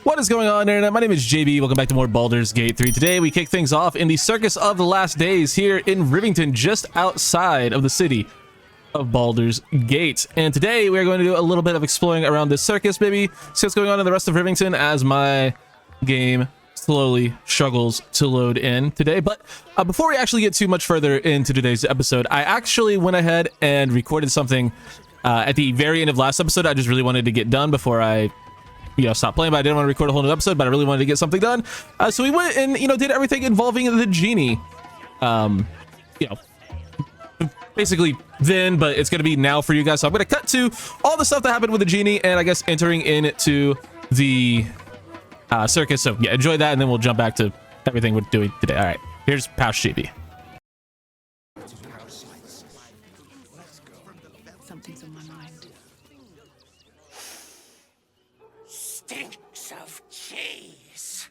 What is going on, internet? My name is JB. Welcome back to more Baldur's Gate 3. Today we kick things off in the Circus of the Last Days here in Rivington, just outside of the city of Baldur's Gate. And today we are going to do a little bit of exploring around this circus, maybe see what's going on in the rest of Rivington as my game slowly struggles to load in today. But before we actually get too much further into today's episode, I actually went ahead and recorded something at the very end of last episode. I just really wanted to get done before I stop playing, but I didn't want to record a whole new episode, but I really wanted to get something done. So we went and, did everything involving the genie. Basically then, but it's going to be now for you guys. So I'm going to cut to all the stuff that happened with the genie and I guess entering into the circus. So yeah, enjoy that and then we'll jump back to everything we're doing today. All right, here's Pouch GB. Something's on my mind. Stinks of cheese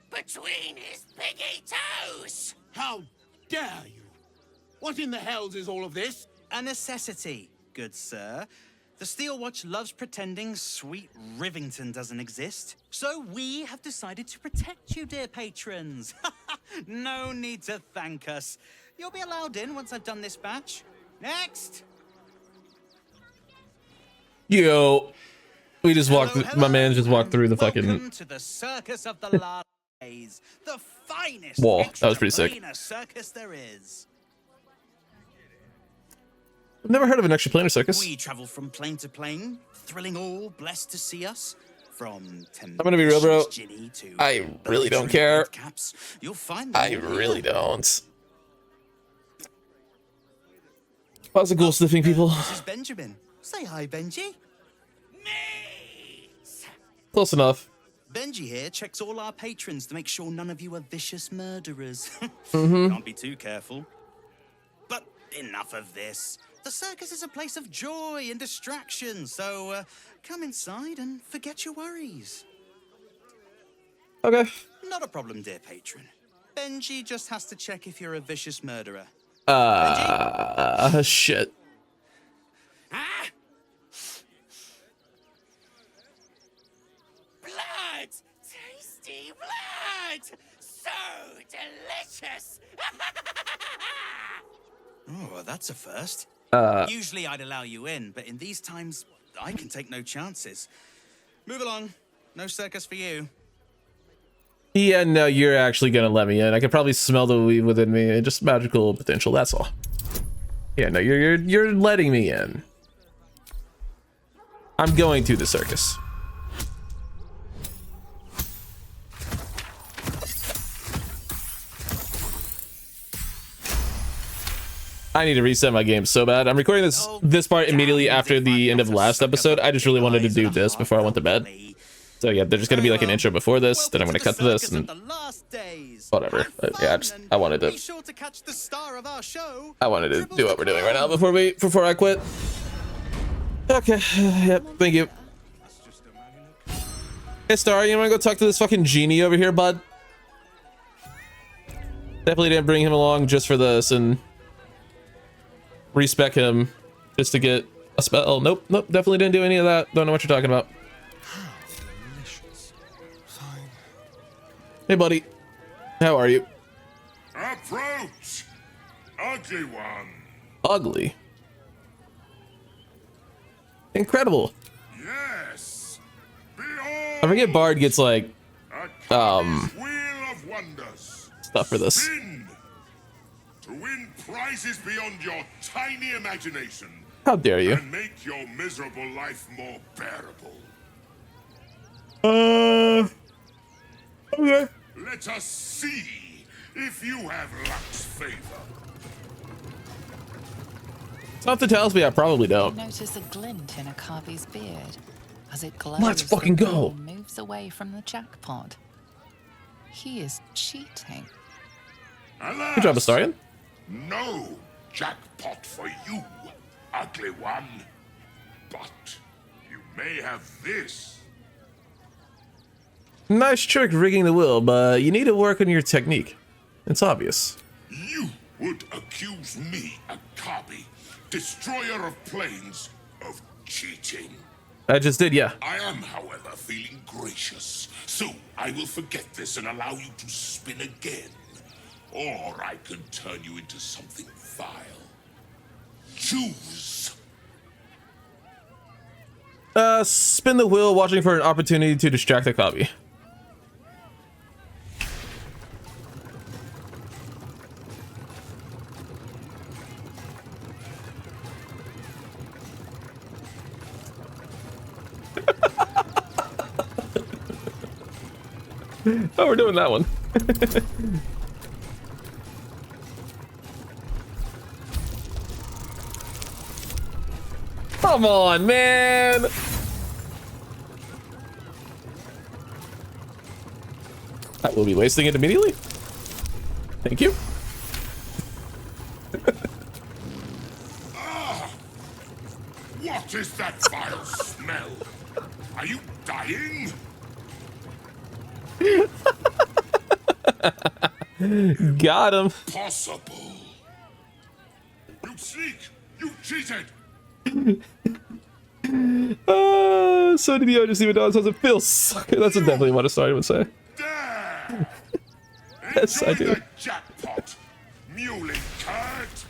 between his piggy toes. How dare you? What in the hells is all of this? A necessity, good sir. The Steel Watch loves pretending sweet Rivington doesn't exist. So we have decided to protect you, dear patrons. No need to thank us. You'll be allowed in once I've done this batch. Next! Yo, we just walked, my man just walked through the fucking... Welcome to the Circus of the Last Days. The finest wall. That was pretty sick. circus there is. I've never heard of an extra planar circus. We travel from plane to plane, thrilling all blessed to see us. From I'm gonna be real, bro. I really don't care. Caps, you'll find I really don't. How's the ghoul sniffing people? This is Benjamin. Say hi, Benji. Close enough. Benji here checks all our patrons to make sure none of you are vicious murderers. Mm-hmm. Can't be too careful. But enough of this. The circus is a place of joy and distraction, so come inside and forget your worries. Okay. Not a problem, dear patron. Benji just has to check if you're a vicious murderer. Shit. Ah! Blood! Tasty blood! So delicious! Oh, that's a first. Usually I'd allow you in, but in these times, I can take no chances. Move along. No circus for you. Yeah, no, you're actually gonna let me in. I can probably smell the weed within me. Just magical potential, that's all. Yeah, no, you're letting me in. I'm going to the circus. I need to reset my game so bad. I'm recording this part immediately after the end of the last episode. I just really wanted to do this before I went to bed. So yeah, there's gonna be like an intro before this, then I'm gonna cut to this and whatever. But yeah, I wanted to do what we're doing right now before I quit. Okay, yep, thank you. Hey Star, you wanna go talk to this fucking genie over here, bud? Definitely didn't bring him along just for this and respec him just to get a spell. Nope, definitely didn't do any of that. Don't know what you're talking about. Hey, buddy. How are you? Approach, ugly one. Ugly. Incredible. Yes. Behold, I forget Bard gets like wheel of wonders. stuff for this. Spin to win prizes beyond your tiny imagination. How dare you? And make your miserable life more bearable. Okay. Let us see if you have luck's favor. Something tells me I probably don't. Notice a glint in Akabi's beard as it glows. Let's fucking go. Moves away from the jackpot. He is cheating. Alas, Good job, Astarion. no jackpot for you, ugly one. But you may have this. Nice trick rigging the wheel, but you need to work on your technique. It's obvious. You would accuse me, Akabi, destroyer of planes, of cheating. I just did, yeah. I am, however, feeling gracious. So I will forget this and allow you to spin again. Or I can turn you into something vile. Choose. Spin the wheel, watching for an opportunity to distract the copy. Oh, we're doing that one. Come on, man. I will be wasting it immediately. Thank you. What is that vile smell? Are you dying? Got him. Possible. You sneak! You cheated! So did you just even know how it feels? That's definitely what a starter would say. There! Yes, I Enjoy do. the jackpot, muley curt!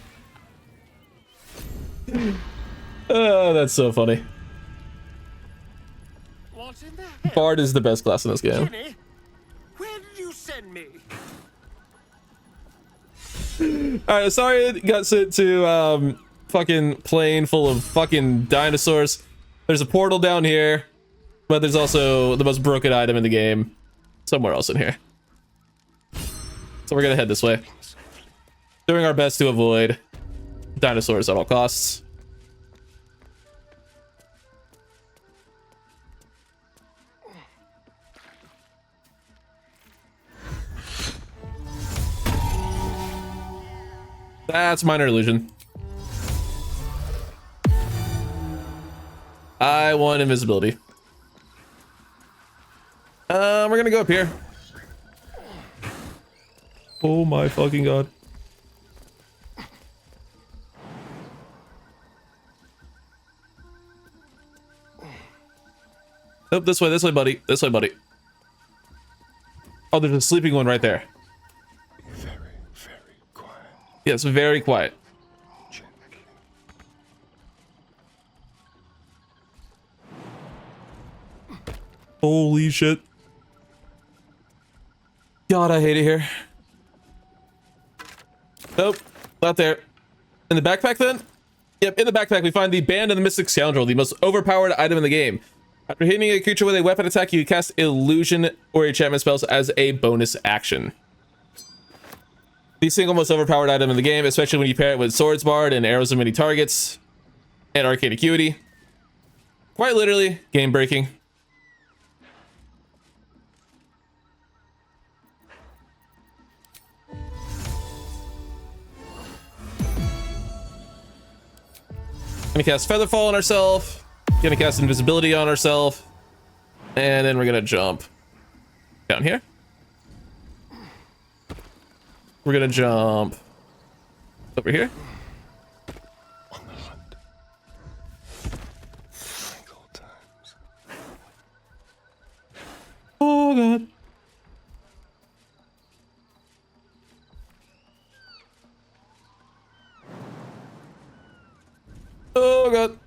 Oh, that's so funny. What in the hell? Bard is the best class in this game. Jenny, where did you send me? Alright, sorry it got sent to fucking plane full of fucking dinosaurs. There's a portal down here, but there's also the most broken item in the game somewhere else in here. So we're gonna head this way, doing our best to avoid dinosaurs at all costs. That's minor illusion. I want invisibility. We're gonna go up here. Oh my fucking god. Oh, this way, buddy. This way, buddy. Oh, there's a sleeping one right there. Very, very quiet. Yes, very quiet. Gently. Holy shit. God, I hate it here. Nope, not there. In the backpack then? Yep, in the backpack we find the Band of the Mystic Scoundrel, the most overpowered item in the game. After hitting a creature with a weapon attack, you cast illusion or enchantment spells as a bonus action. The single most overpowered item in the game, especially when you pair it with Swords Bard and Arrows of Many Targets and Arcane Acuity. Quite literally, game breaking. Gonna cast Featherfall on ourselves. Gonna cast Invisibility on ourselves. And then we're gonna jump down here. We're gonna jump over here. On the hunt. Like old times. Oh god. Oh god.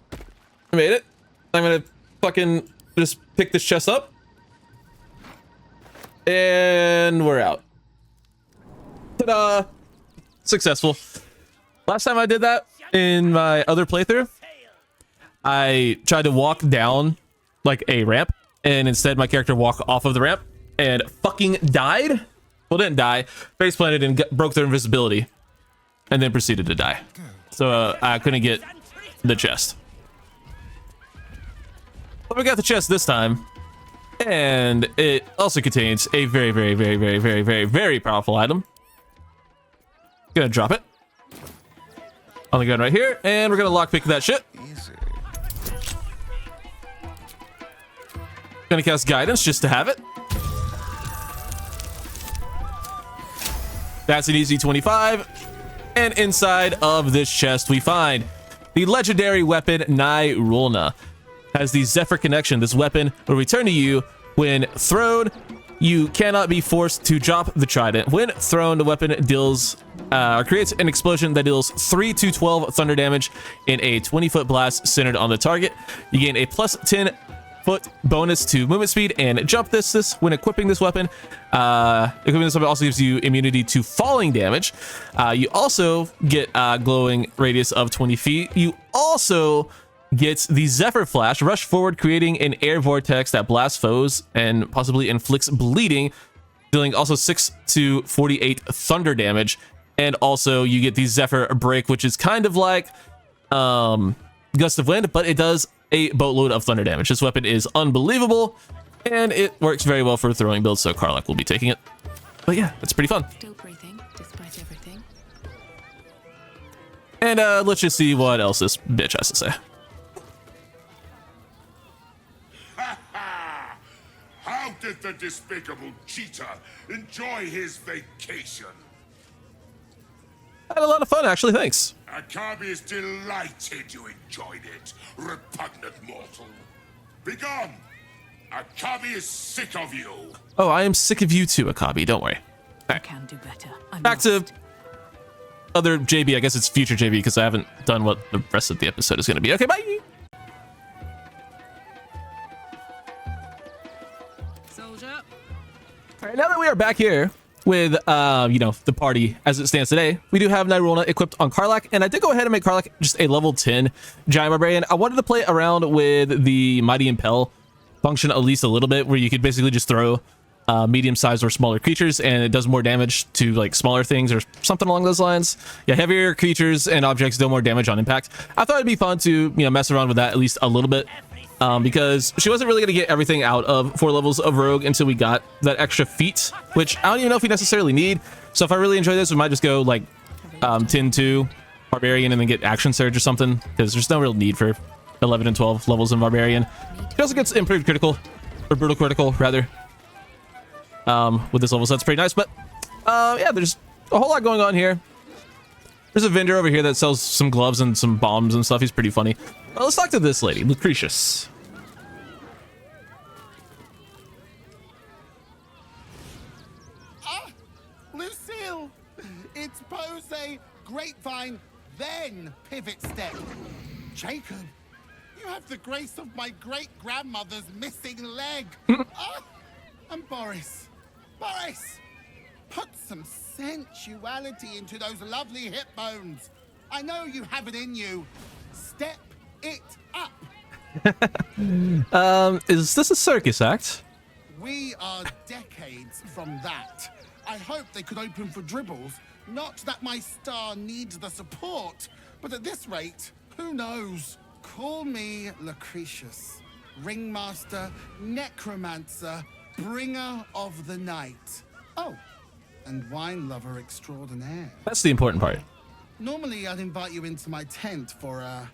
I made it. I'm gonna fucking just pick this chest up. And we're out. Ta-da! Successful. Last time I did that in my other playthrough, I tried to walk down like a ramp, and instead my character walked off of the ramp and fucking died. Well, didn't die. Face planted and broke their invisibility, and then proceeded to die. So I couldn't get the chest. But we got the chest this time, and it also contains a very, very, very, very, very, very, very powerful item. Gonna drop it on the gun right here, and we're gonna lockpick that shit. Easy. Gonna cast guidance just to have it. That's an easy 25. And inside of this chest, we find the legendary weapon Nai Rulna. has the Zephyr connection. This weapon will return to you when thrown. You cannot be forced to drop the trident. When thrown, the weapon deals creates an explosion that deals 3 to 12 thunder damage in a 20-foot blast centered on the target. You gain a plus 10-foot bonus to movement speed and jump distance when equipping this weapon. Equipping this weapon also gives you immunity to falling damage. You also get glowing radius of 20 feet. You also gets the Zephyr Flash, rush forward, creating an air vortex that blasts foes and possibly inflicts bleeding, dealing also 6 to 48 thunder damage. And also you get the Zephyr Break, which is kind of like Gust of Wind, but it does a boatload of thunder damage. This weapon is unbelievable, and it works very well for throwing builds, so Karlach will be taking it. But yeah, it's pretty fun. Still breathing, despite everything. And let's just see what else this bitch has to say. How did the despicable cheater enjoy his vacation? I had a lot of fun, actually, thanks. Akabi is delighted you enjoyed it, repugnant mortal. Begone! Akabi is sick of you. Oh, I am sick of you too, Akabi, don't worry. I can do better. Back to other JB. I guess it's future JB because I haven't done what the rest of the episode is going to be. Okay, bye. Soldier. All right, now that we are back here with, the party as it stands today, we do have Nyrona equipped on Karlach, and I did go ahead and make Karlach just a level 10 Giant Barbarian. I wanted to play around with the Mighty Impel function at least a little bit, where you could basically just throw medium-sized or smaller creatures, and it does more damage to like smaller things or something along those lines. Yeah, heavier creatures and objects deal more damage on impact. I thought it'd be fun to mess around with that at least a little bit, because she wasn't really going to get everything out of 4 levels of Rogue until we got that extra feat, which I don't even know if we necessarily need. So if I really enjoy this, we might just go like 10-2 Barbarian and then get Action Surge or something, because there's no real need for 11 and 12 levels in Barbarian. She also gets improved critical, or brutal critical rather, with this level, so that's pretty nice. But yeah, there's a whole lot going on here. There's a vendor over here that sells some gloves and some bombs and stuff. He's pretty funny. Well, let's talk to this lady, Lucretius. Ah, Lucille! It's pose grapevine, then pivot step. Jacob, you have the grace of my great-grandmother's missing leg. Ah, and Boris, put some sensuality into those lovely hip bones. I know you have it in you. Step it up. Is this a circus act? We are decades from that. I hope they could open for dribbles. Not that my star needs the support, but at this rate, who knows? Call me Lucretius, ringmaster, necromancer, bringer of the night. Oh, and wine lover extraordinaire. That's the important part. Normally, I'd invite you into my tent for a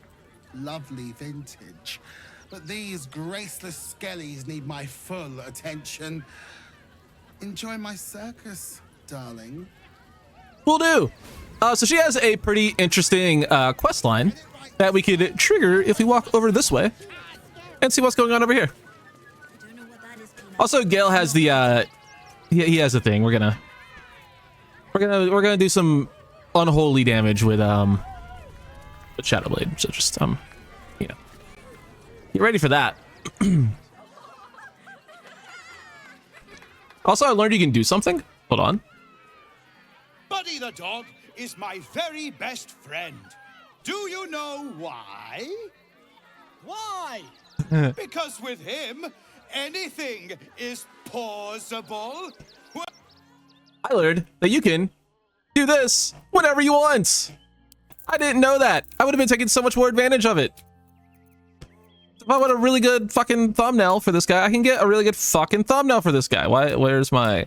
lovely vintage, but these graceless skellies need my full attention. Enjoy my circus, darling. Will do. So she has a pretty interesting quest line that we could trigger if we walk over this way and see what's going on over here. Also, Gale has the he has a thing. We're gonna do some unholy damage with Shadow Blade. So just get ready for that. Also, I learned you can do something. Hold on. Buddy the dog is my very best friend. Do you know why? Why? Because with him, anything is possible. I learned that you can do this whenever you want. I didn't know that. I would have been taking so much more advantage of it. If I want a really good fucking thumbnail for this guy, I can get a really good fucking thumbnail for this guy. Why? Where's my...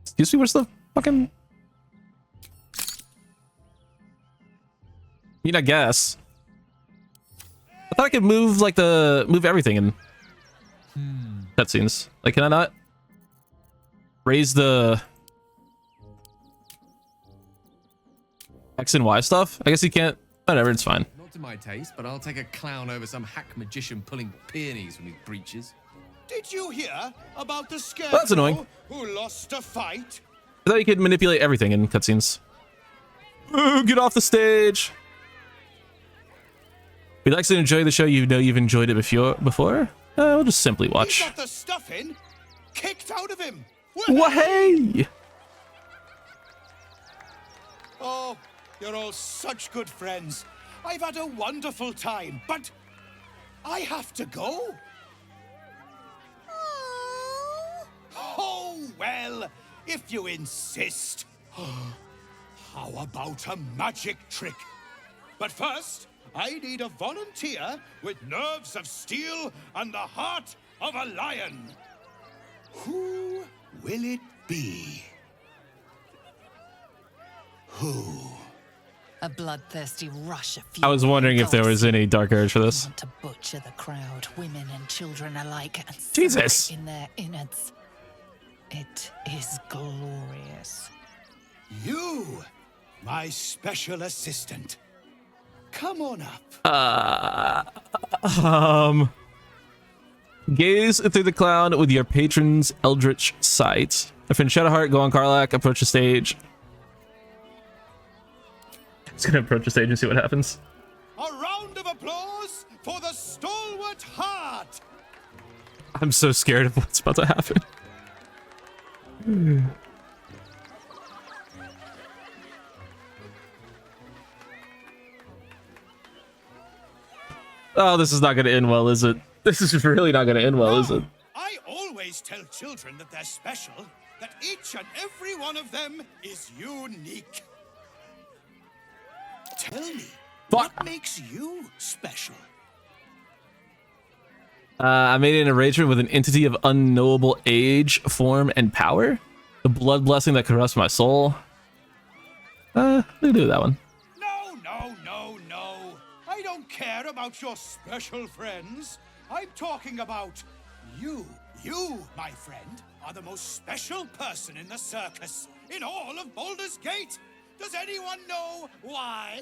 Excuse me, where's the fucking... I mean, I guess. I thought I could move, like, move everything in cutscenes. Like, can I not? raise the X and Y stuff. I guess he can't. Whatever, it's fine. Not to my taste, but I'll take a clown over some hack magician pulling peonies from his breeches. Did you hear about the scarecrow That's annoying. who lost a fight? I thought you could manipulate everything in cutscenes. Ooh, get off the stage. If you'd like to enjoy the show, you know you've enjoyed it before. We'll just simply He watch. got the stuff in, kicked out of him. Wahey! Oh, you're all such good friends. I've had a wonderful time, but I have to go. Oh, well, if you insist. How about a magic trick? But first, I need a volunteer with nerves of steel and the heart of a lion. Who will it be? Who? A bloodthirsty rush of I was wondering if there was any dark urge for this. want to butcher the crowd, women and children alike, and Jesus. smack in their innards. It is glorious. You, my special assistant. Come on up. Gaze through the cloud with your patron's eldritch sight. My friend Shadowheart, go on Karlach, approach the stage. Just gonna approach the stage and see what happens. A round of applause for the stalwart heart. I'm so scared of what's about to happen. Oh, this is not gonna end well, is it? This is really not gonna end well, is it? I always tell children that they're special, that each and every one of them is unique. Tell me, Fuck. what makes you special? I made an arrangement with an entity of unknowable age, form, and power. The blood blessing that corrupts my soul. We can do that one. No, no, no, no. I don't care about your special friends. I'm talking about you. You, my friend, are the most special person in the circus, in all of Baldur's Gate. Does anyone know why?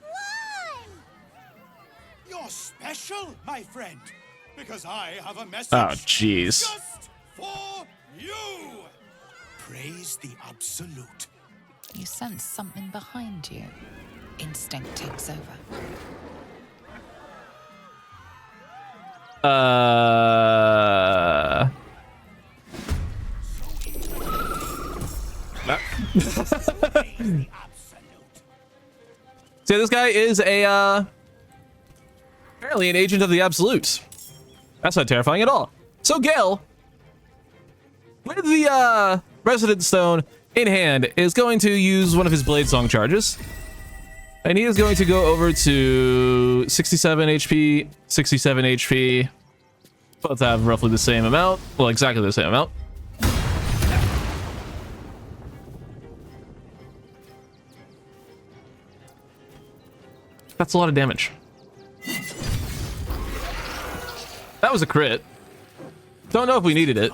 Why? You're special, my friend, because I have a message. Oh, jeez. Just for you. Praise the absolute. You sense something behind you. Instinct takes over. See, this guy is apparently an agent of the Absolute. That's not terrifying at all. So Gale, with the Resident Stone in hand, is going to use one of his Blade Song charges. And he is going to go over to 67 HP, 67 HP. Both have roughly the same amount. Well, exactly the same amount. That's a lot of damage. That was a crit. Don't know if we needed it.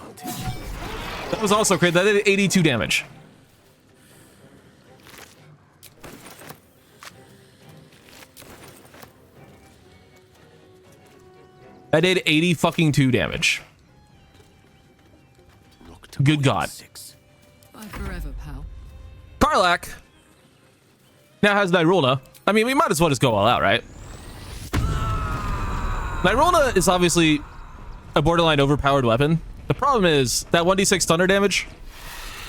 That was also a crit. That did 82 damage. That did 80 fucking 2 damage. Good God. Bye forever, pal. Karlach now has Nyrulna. I mean, we might as well just go all out, right? Nyrulna is obviously a borderline overpowered weapon. The problem is that 1d6 thunder damage.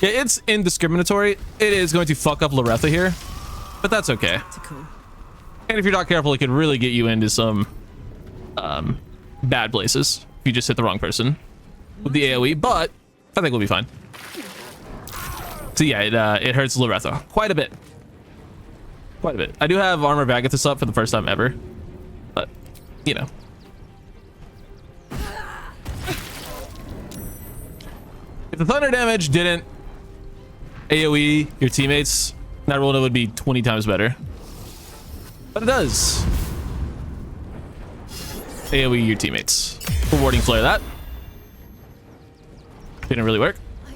Yeah, it's indiscriminatory. It is going to fuck up Loretha here, but that's okay. And if you're not careful, it could really get you into some bad places if you just hit the wrong person with the AoE, but I think we'll be fine. So yeah, it hurts Loretha quite a bit. Quite a bit. I do have Armor Vagathus up for the first time ever, but, you know. If the thunder damage didn't AoE your teammates, Nyrulna would be 20 times better. But it does AoE your teammates. Rewarding flare that. Didn't really work. I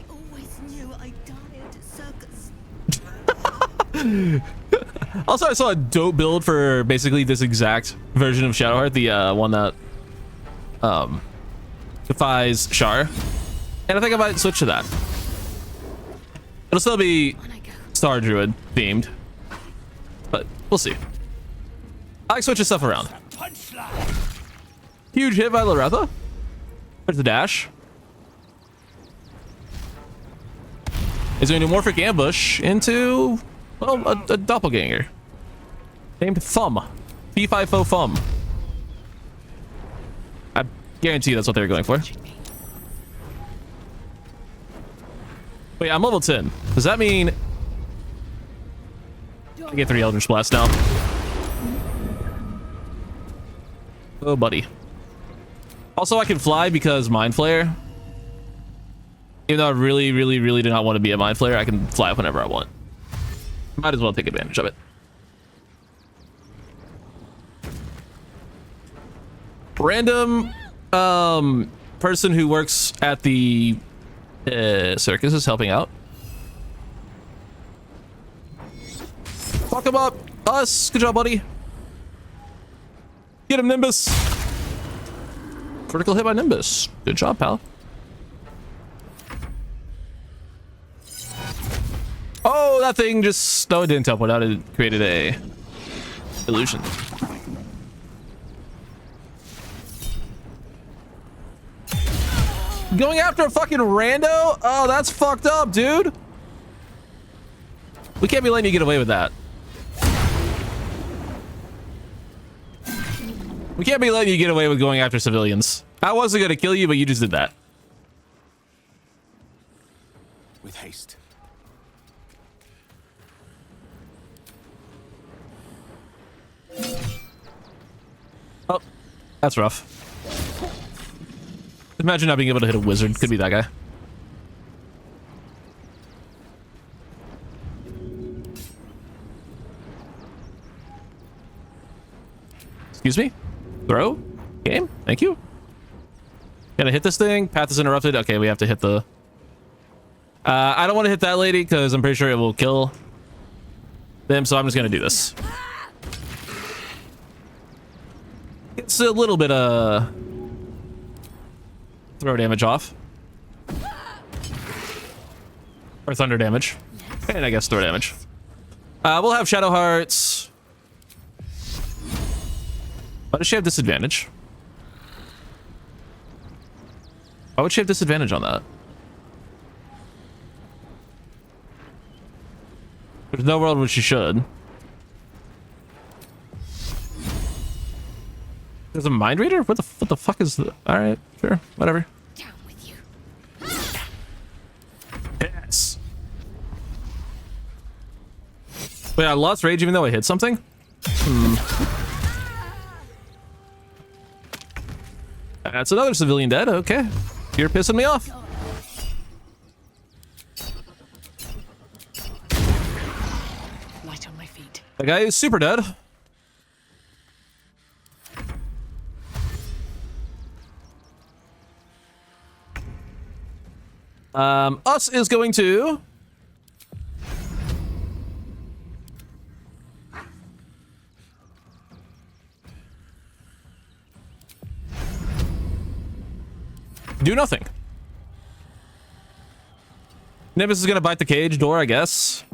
I died at Circus. Also, I saw a dope build for basically this exact version of Shadowheart, the one that defies Shar, and I think I might switch to that. It'll still be Star Druid themed, but we'll see. I like switching stuff around. Huge hit by Loretha. There's the dash. Is going to Morphic Ambush into, well, a doppelganger named Thumb. P5O Thumb. I guarantee that's what they were going for. Wait, I'm level 10. Does that mean I get 3 Eldritch Blast now? Oh, buddy. Also, I can fly because Mind Flayer. Even though I really, really, really do not want to be a Mind Flayer, I can fly up whenever I want. Might as well take advantage of it. Random person who works at the circus is helping out. Fuck him up. Us. Good job, buddy. Get him, Nimbus. Critical hit by Nimbus. Good job, pal. Oh, that thing just... No, it didn't teleport out. It created a illusion. Going after a fucking rando? Oh, that's fucked up, dude. We can't be letting you get away with that. We can't be letting you get away with going after civilians. I wasn't gonna kill you, but you just did that. With haste. Oh, that's rough. Imagine not being able to hit a wizard. Could be that guy. Excuse me? Throw? Game? Thank you. Gotta hit this thing. Path is interrupted. Okay, we have to hit the... I don't want to hit that lady because I'm pretty sure it will kill them, so I'm just gonna do this. It's a little bit throw damage off. Or thunder damage. And I guess throw damage. We'll have Shadow Hearts. Why does she have disadvantage? Why would she have disadvantage on that? There's no world where she should. There's a mind reader? What the fuck is the... Alright, sure, whatever. Down with you. Yes. Wait, I lost rage even though I hit something? That's another civilian dead, okay. You're pissing me off. Light on my feet. That guy is super dead. Us is going to... do nothing. Nimbus is gonna bite the cage door, I guess.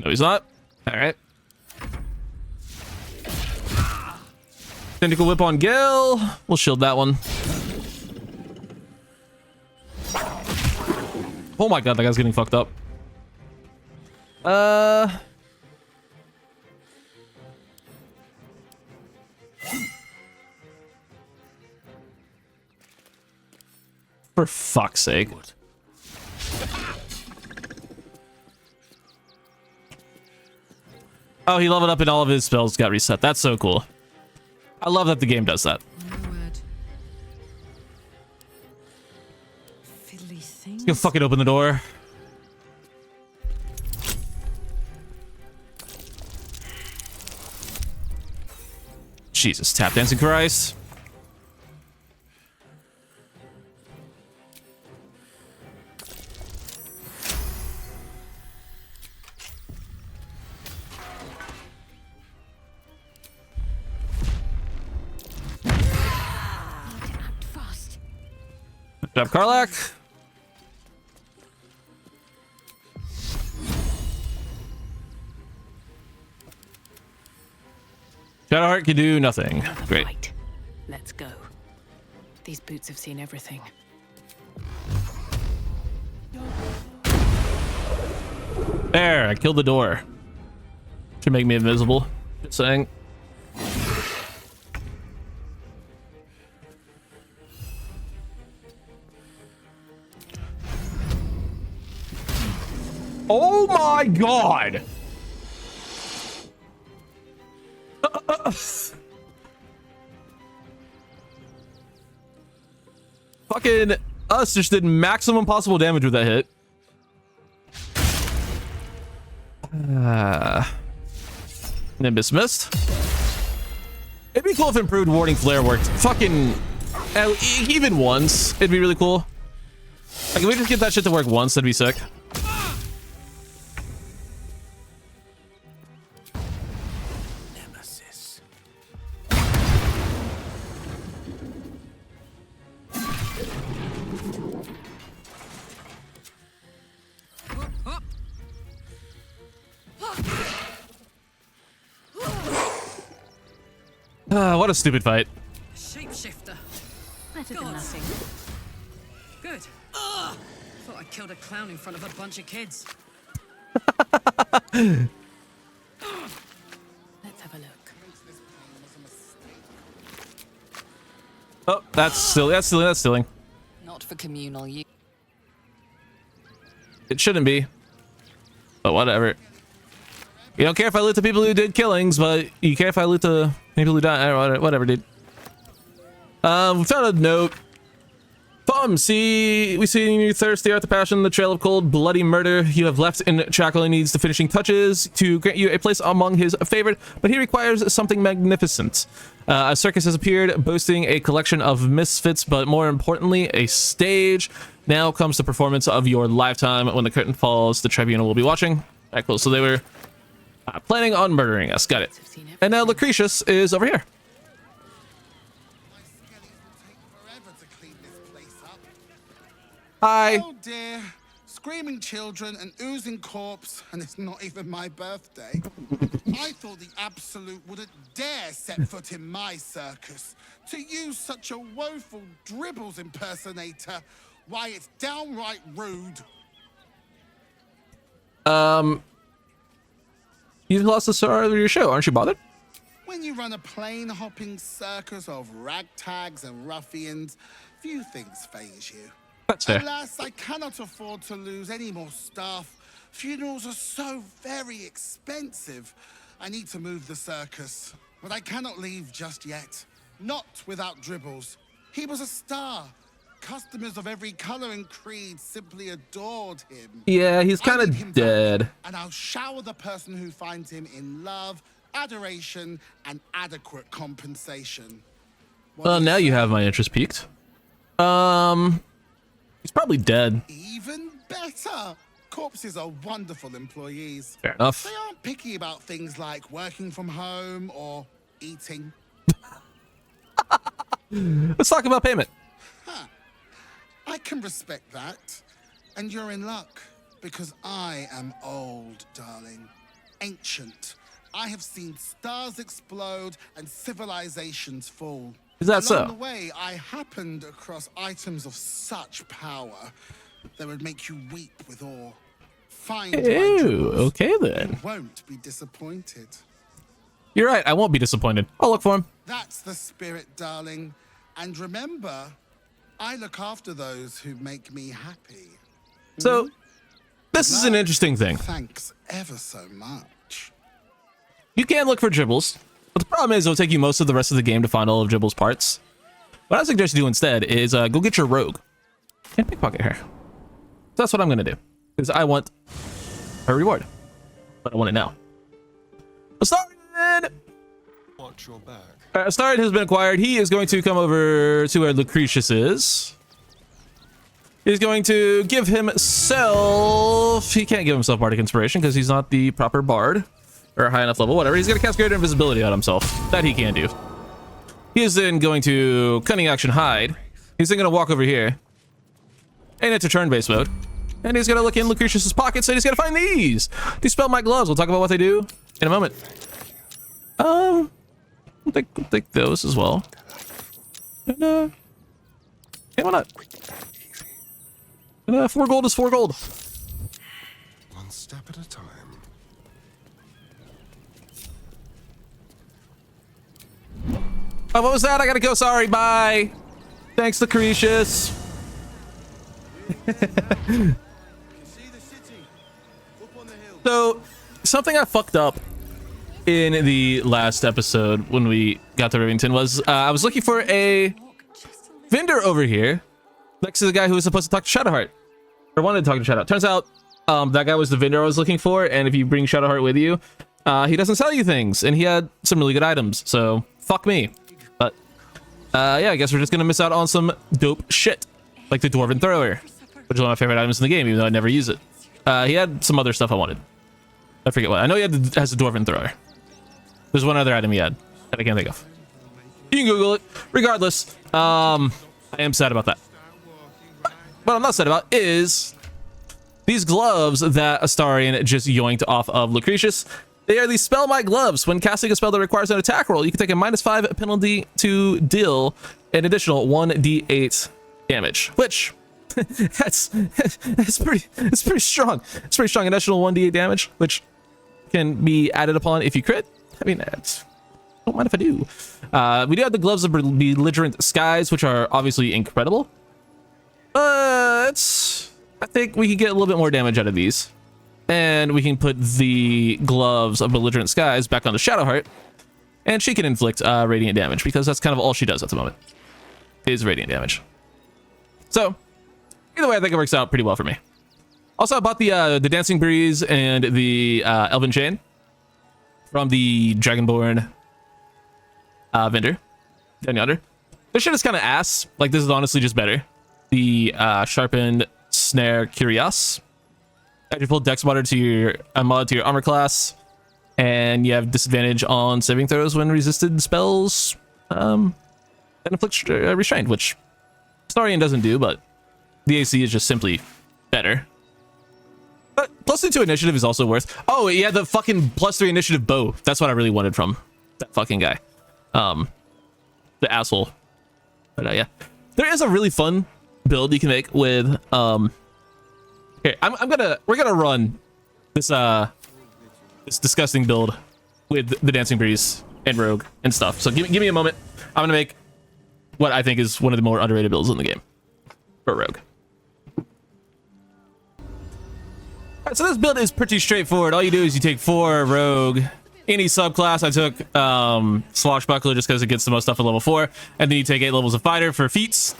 No, he's not. All right. Tentacle whip on Gil. We'll shield that one. Oh my god, that guy's getting fucked up. For fuck's sake. Oh, he leveled up and all of his spells got reset. That's so cool. I love that the game does that. He's gonna fucking open the door. Jesus, tap dancing Christ. Good job, Karlach. Shadowheart can do nothing. Great. Right. Let's go. These boots have seen everything. There, I killed the door. Should make me invisible. Just saying. Oh my god! Fucking us just did maximum possible damage with that hit. Nimbus missed. It'd be cool if improved warding flare worked. Fucking even once, it'd be really cool. Like if we just get that shit to work once, that'd be sick. Nemesis. What a stupid fight. Shapeshifter. Better than nothing. Good. Thought I killed a clown in front of a bunch of kids. Let's have a look. Oh, that's silly. That's silly. That's stealing. Not for communal use. It shouldn't be. But whatever. You don't care if I loot the people who did killings, but you care if I loot the people who died. Whatever, dude. We found a note. We see you thirsty art the passion, the trail of cold, bloody murder you have left in Chaco needs the finishing touches to grant you a place among his favorite, but he requires something magnificent. A circus has appeared, boasting a collection of misfits, but more importantly, a stage. Now comes the performance of your lifetime. When the curtain falls, the tribunal will be watching. All right, cool. So they were planning on murdering us. Got it. And now Lucretius is over here. Hi. Oh dear. Screaming children, an oozing corpse, and it's not even my birthday. I thought the Absolute wouldn't dare set foot in my circus. To use such a woeful dribbles impersonator, why, it's downright rude. You lost the star of your show. Aren't you bothered? When you run a plane-hopping circus of ragtags and ruffians, few things faze you. That's fair. Alas, I cannot afford to lose any more staff. Funerals are so very expensive. I need to move the circus, but I cannot leave just yet. Not without Dribbles. He was a star. Customers of every color and creed simply adored him. Yeah, he's kind I need him of back, dead. and I'll shower the person who finds him in love, adoration, and adequate compensation. Well, now you have my interest peaked. He's probably dead. Even better. Corpses are wonderful employees. Fair enough. They aren't picky about things like working from home or eating. Let's talk about payment. I can respect that. And you're in luck, because I am old, darling. Ancient. I have seen stars explode and civilizations fall. Is that so? Along the way, I happened across items of such power that would make you weep with awe. Find my Ew, jewels. okay then. You won't be disappointed. You're right, I won't be disappointed. I'll look for him. That's the spirit, darling. And remember, I look after those who make me happy. So, this is an interesting thing. Thanks ever so much. You can look for Dribbles, but the problem is it'll take you most of the rest of the game to find all of Dribbles' parts. What I suggest you do instead is go get your rogue and pickpocket her. So that's what I'm gonna do, because I want her reward, but I want it now. Astarion! Watch your back. Astarion has been acquired. He is going to come over to where Lucretius is. He's going to give himself... He can't give himself Bardic Inspiration because he's not the proper bard. Or a high enough level, whatever. He's going to cast Greater Invisibility on himself. That he can do. He is then going to Cunning Action Hide. He's then going to walk over here. And it's a turn-based mode. And he's gonna look in Lucretius's pockets and he's gonna find these spell my gloves. We'll talk about what they do in a moment. I'll take those as well. And yeah, why not? And 4 gold is 4 gold. One step at a time. Oh, what was that? I gotta go. Sorry. Bye. Thanks, Lucretius. So, something I fucked up in the last episode when we got to Rivington was I was looking for a vendor over here next to the guy who was supposed to talk to Shadowheart, or wanted to talk to Shadowheart. Turns out that guy was the vendor I was looking for, and if you bring Shadowheart with you, he doesn't sell you things, and he had some really good items, so fuck me. But yeah, I guess we're just gonna miss out on some dope shit, like the Dwarven Thrower, which is one of my favorite items in the game, even though I never use it. He had some other stuff I wanted. I forget what. I know he has a Dwarven Thrower. There's one other item he had that I can't think of. You can Google it. Regardless, I am sad about that. What I'm not sad about is these gloves that Astarion just yoinked off of Lucretius. They are the Spell My Gloves. When casting a spell that requires an attack roll, you can take a -5 penalty to deal an additional 1d8 damage, which that's pretty strong. It's pretty strong. Additional 1d8 damage, which can be added upon if you crit. I mean, don't mind if I do. We do have the Gloves of Belligerent Skies, which are obviously incredible. But I think we can get a little bit more damage out of these. And we can put the Gloves of Belligerent Skies back onto Shadowheart. And she can inflict radiant damage, because that's kind of all she does at the moment, is radiant damage. So, either way, I think it works out pretty well for me. Also, I bought the Dancing Breeze and the Elven Chain from the Dragonborn vendor down yonder. This shit is kind of ass. Like, this is honestly just better. The Sharpened Snare Curious. Add your full dex mod to your armor class, and you have disadvantage on saving throws when resisted spells and inflict restraint, which Astarion doesn't do, but the AC is just simply better. But +2 initiative is also worth. Oh yeah, the fucking +3 initiative bow. That's what I really wanted from that fucking guy, the asshole. But yeah, there is a really fun build you can make with here. We're gonna run this this disgusting build with the Dancing Breeze and Rogue and stuff. So give me a moment. I'm gonna make what I think is one of the more underrated builds in the game for Rogue. Alright, so this build is pretty straightforward. All you do is you take 4 Rogue, any subclass. I took Swashbuckler just because it gets the most stuff at level 4, and then you take 8 levels of Fighter for feats.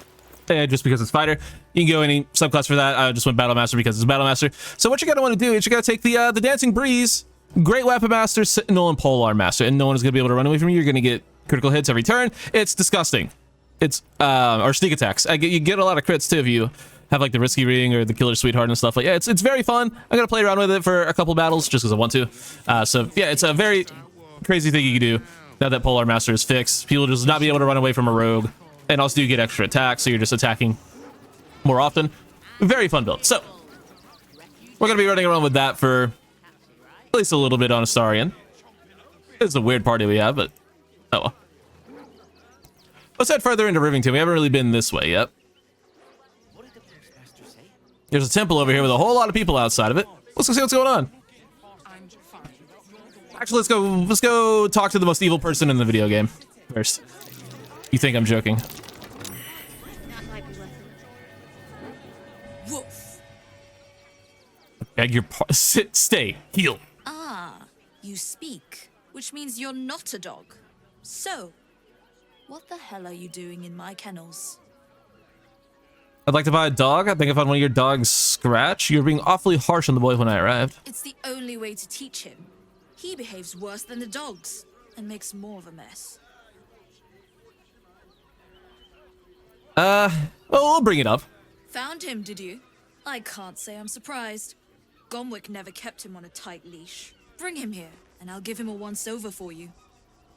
Just because it's Fighter. You can go any subclass for that. I just went Battlemaster because it's Battlemaster. So what you're gonna want to do is you're gonna take the Dancing Breeze, Great Weapon Master, Sentinel, and Polearm Master, and no one is gonna be able to run away from you. You're gonna get critical hits every turn. It's disgusting. It's or sneak attacks. You get a lot of crits too if you have like the Risky Ring or the Killer Sweetheart and stuff. Like, yeah, it's very fun. I'm gonna play around with it for a couple battles just because I want to. So yeah, it's a very crazy thing you can do now that Polearm Master is fixed. People just not be able to run away from a rogue. And also you get extra attacks, so you're just attacking more often. Very fun build. So, we're going to be running around with that for at least a little bit on Astarion. It's a weird party we have, but oh well. Let's head further into Rivington. We haven't really been this way yet. There's a temple over here with a whole lot of people outside of it. Let's go see what's going on. Actually, let's go talk to the most evil person in the video game first. You think I'm joking? Wolf. Beg your pardon. Sit, stay, heal. Ah, you speak, which means you're not a dog. So, what the hell are you doing in my kennels? I'd like to buy a dog. I think I found one of your dogs Scratch. You were being awfully harsh on the boy when I arrived. It's the only way to teach him. He behaves worse than the dogs and makes more of a mess. Well, we'll bring it up. Found him, did you? I can't say I'm surprised. Gomwick never kept him on a tight leash. Bring him here, and I'll give him a once-over for you.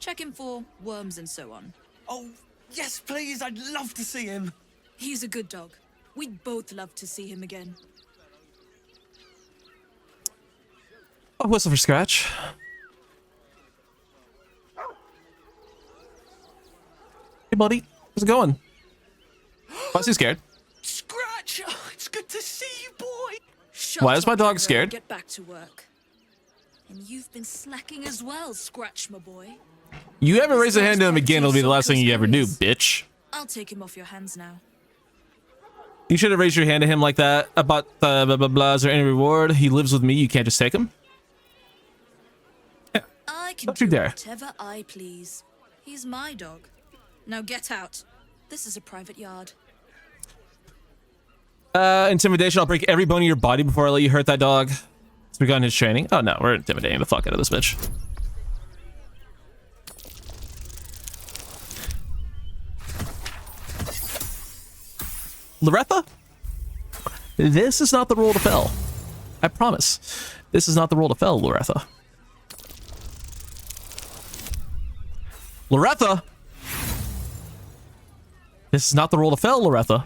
Check him for worms and so on. Oh, yes, please. I'd love to see him. He's a good dog. We'd both love to see him again. A whistle for Scratch. Hey, buddy. How's it going? Why is he scared? Scratch! Oh, it's good to see you, boy! Why is my up, dog Django, scared? Get back to work. And you've been slacking as well, Scratch, my boy. You ever raise a hand to him again, it'll be the last thing you ever do, bitch. I'll take him off your hands now. You should have raised your hand to him like that about blah, blah, blah. Is there any reward? He lives with me. You can't just take him. Yeah. I can Don't you do dare. whatever I please. He's my dog. Now get out. This is a private yard. Intimidation. I'll break every bone in your body before I let you hurt that dog. It's begun his training. Oh no, we're intimidating the fuck out of this bitch. Loretha? This is not the role to fell. I promise. This is not the role to fell, Loretha. Loretha! This is not the role to fell, Loretha.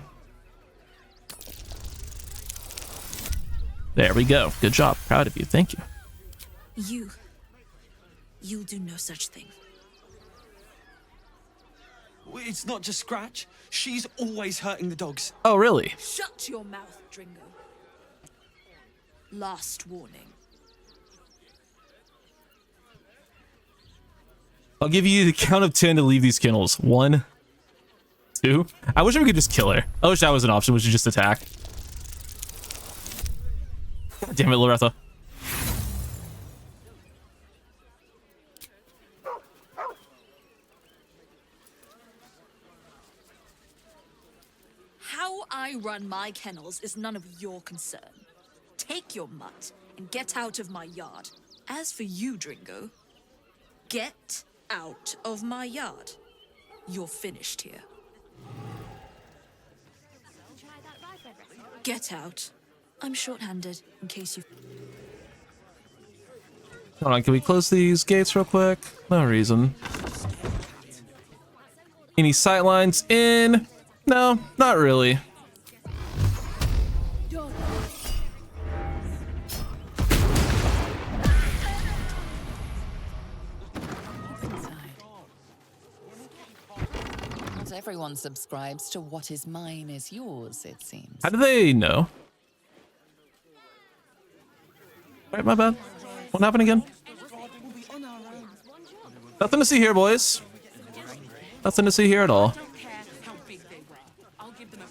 There we go. Good job. Proud of you. Thank you. You'll do no such thing. It's not just Scratch. She's always hurting the dogs. Oh, really? Shut your mouth, Dringo. Last warning. I'll give you the count of 10 to leave these kennels. 1, 2. I wish we could just kill her. I wish that was an option. We should just attack. God damn it, Loretha. How I run my kennels is none of your concern. Take your mutt and get out of my yard. As for you, Dringo, get out of my yard. You're finished here. Get out. I'm short-handed, in case you... Hold on, can we close these gates real quick? No reason. Any sightlines in? No, not really. Not everyone subscribes to what is mine is yours, it seems. How do they know? Right, my bad. What happened again? Nothing to see here, boys. Nothing to see here at all.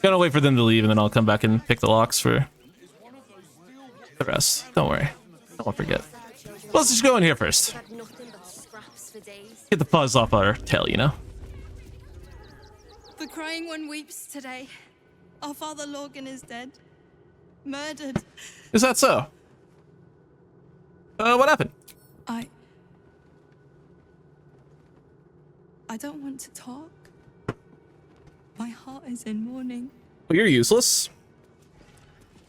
Gonna wait for them to leave and then I'll come back and pick the locks for the rest. Don't worry. I won't forget. Let's just go in here first. Get the fuzz off our tail, you know? The crying one weeps today. Our father Lorgan is dead. Murdered. Is that so? What happened? I don't want to talk. My heart is in mourning. Well, you're useless.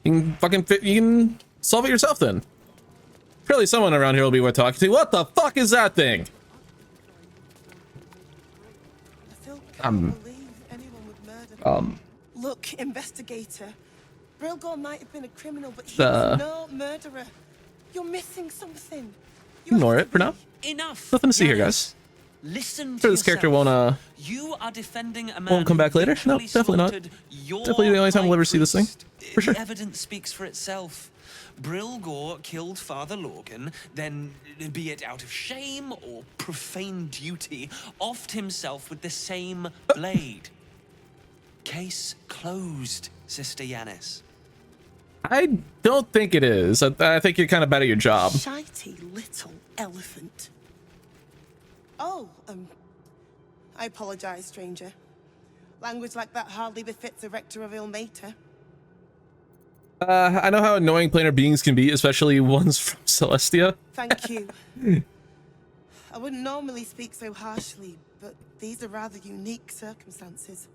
You can solve it yourself then. Surely someone around here will be worth talking to. What the fuck is that thing? Look, investigator. Brilgor might have been a criminal, but he was no murderer. You're missing something. Ignore it for now. Enough. Nothing to see here, guys. Listen to Sure, this character won't You are defending a man won't come back later. No, who definitely not. slaughtered your Definitely the only time we'll ever see this thing. For sure. The evidence speaks for itself. Brilgor killed Father Lorgan, then, be it out of shame or profane duty, offed himself with the same blade. Case closed, Sister Yanis. I don't think it is. I think you're kind of bad at your job. Shitey little elephant. Oh, I apologize, stranger. Language like that hardly befits a rector of Ilmater. I know how annoying planar beings can be, especially ones from Celestia. Thank you. I wouldn't normally speak so harshly, but these are rather unique circumstances.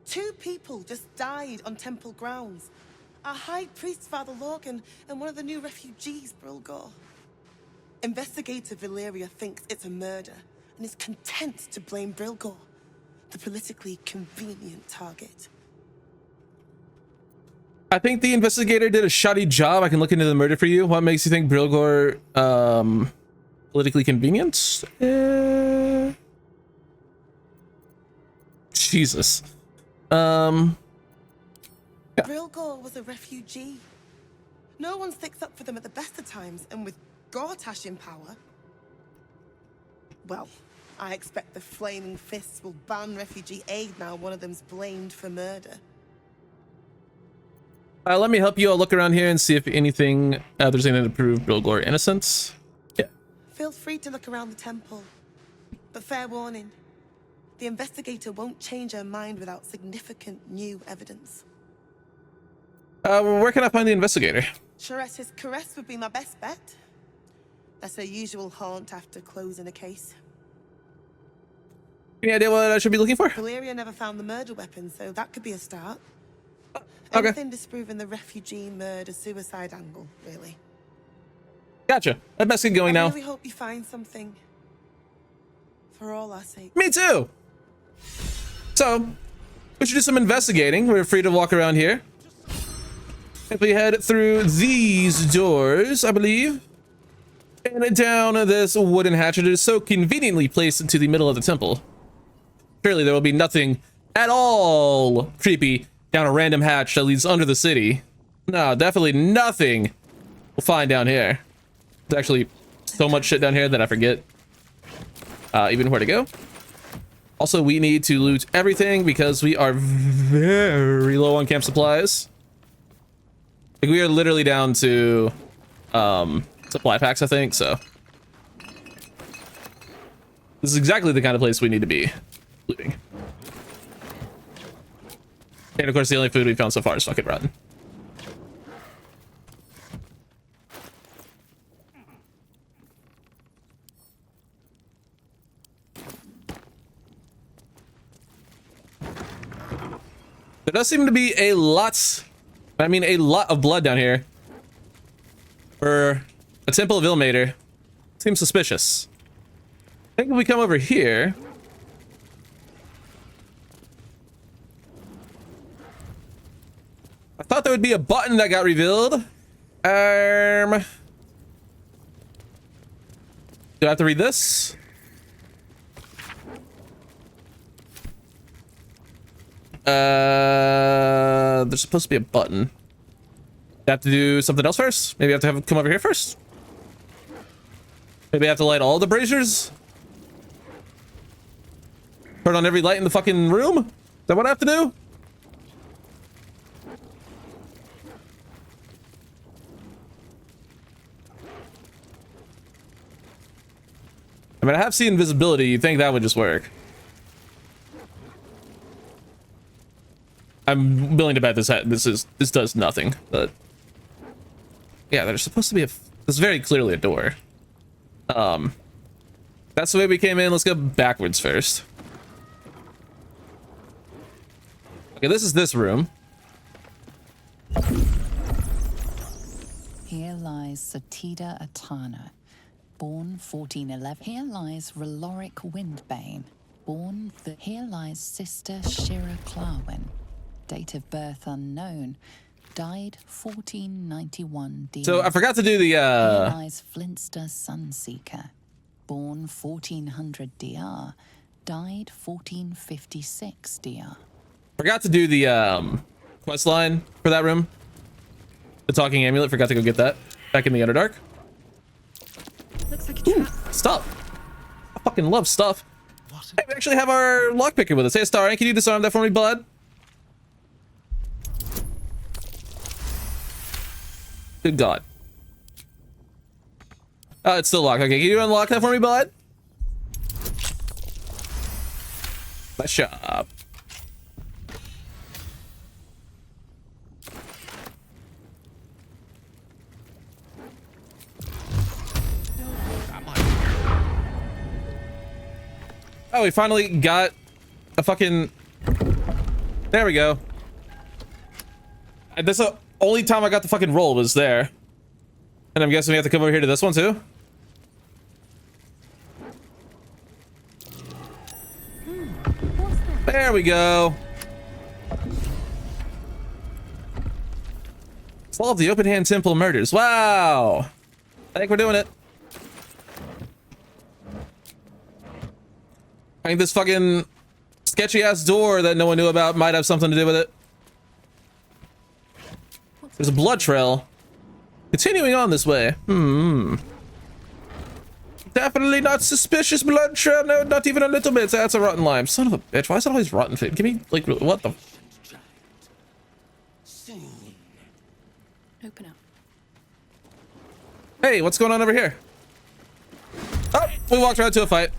2 people just died on temple grounds. Our High Priest, Father Lorgan, and one of the new refugees, Brilgor. Investigator Valyria thinks it's a murder and is content to blame Brilgor, the politically convenient target. I think the investigator did a shoddy job. I can look into the murder for you. What makes you think Baldur politically convenient? Jesus. Yeah. Baldur was a refugee. No one sticks up for them at the best of times, and with Gortash in power, well, I expect the Flaming Fists will ban refugee aid now one of them's blamed for murder. Let me help you. I'll look around here and see if anything, there's anything to prove Baldur innocence. Yeah. Feel free to look around the temple, but fair warning, the investigator won't change her mind without significant new evidence. Where can I find the investigator? Chares's caress would be my best bet. That's her usual haunt after closing a case. Any idea what I should be looking for? Valeria never found the murder weapon, so that could be a start. Okay. Anything disproving the refugee murder-suicide angle, really. Gotcha. That must get going now. I really hope you find something. For all our sake. Me too! So, we should do some investigating. We're free to walk around here. If we head through these doors, I believe, and down this wooden hatch that is so conveniently placed into the middle of the temple. Surely there will be nothing at all creepy down a random hatch that leads under the city. No, definitely nothing we'll find down here. There's actually so much shit down here that I forget even where to go. Also, we need to loot everything because we are very low on camp supplies. Like, we are literally down to supply packs, I think, so this is exactly the kind of place we need to be looting. And of course, the only food we found so far is fucking rotten. There does seem to be a lot of blood down here for a Temple of Ilmater. Seems suspicious. I think if we come over here, I thought there would be a button that got revealed. Do I have to read this? There's supposed to be a button. I have to do something else first? Maybe I have to have him come over here first? Maybe I have to light all the braziers? Turn on every light in the fucking room? Is that what I have to do? I mean, I have seen invisibility. You'd think that would just work. I'm willing to bet this does nothing, but yeah, there's supposed to be this is very clearly a door. That's the way we came in. Let's go backwards first. Okay, this is this room. Here lies Satida Atana, born 1411. Here lies Reloric Windbane, born Here lies Sister Shira Clarwin, date of birth unknown, died 1491 DR. So I forgot to do the Here lies Flintster Sunseeker, born 1400 DR, died 1456 DR. Forgot to do the quest line for that room. The talking amulet. Forgot to go get that back in the Underdark. Looks like a trap. Stuff. I fucking love stuff. Hey, we actually have our lockpicker with us. Hey, Star, can you disarm that for me, bud? Good God. Oh, it's still locked. Okay, can you unlock that for me, bud? Nice job. Oh, we finally got a fucking... There we go. And that's the only time I got the fucking roll was there. And I'm guessing we have to come over here to this one too? There we go. Solve the open hand temple murders. Wow. I think we're doing it. I think this fucking sketchy ass door that no one knew about might have something to do with it. There's a blood trail. Continuing on this way. Definitely not suspicious blood trail. No, not even a little bit. That's a rotten lime. Son of a bitch. Why is it always rotten food? Give me, like, what the? Open up. Hey, what's going on over here? Oh, we walked right to a fight.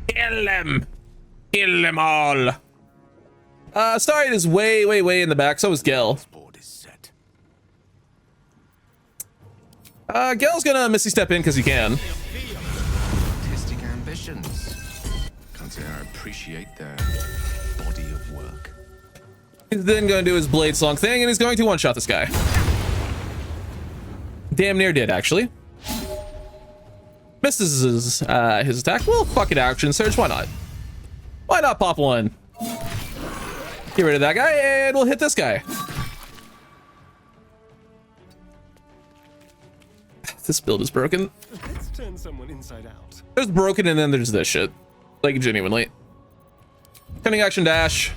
Kill them. Kill them all. Starry is way, way, way in the back. So is Gel. Gel's gonna Misty Step in because he can. Artistic ambitions. Can't say I appreciate their body of work. He's then gonna do his blade song thing, and he's going to one-shot this guy. Damn near did, actually. Misses his attack. Well, fuck it, action surge. Why not? Why not pop one? Get rid of that guy, and we'll hit this guy. This build is broken. Let's turn someone inside out. There's broken, and then there's this shit. Like, genuinely. Cunning action dash.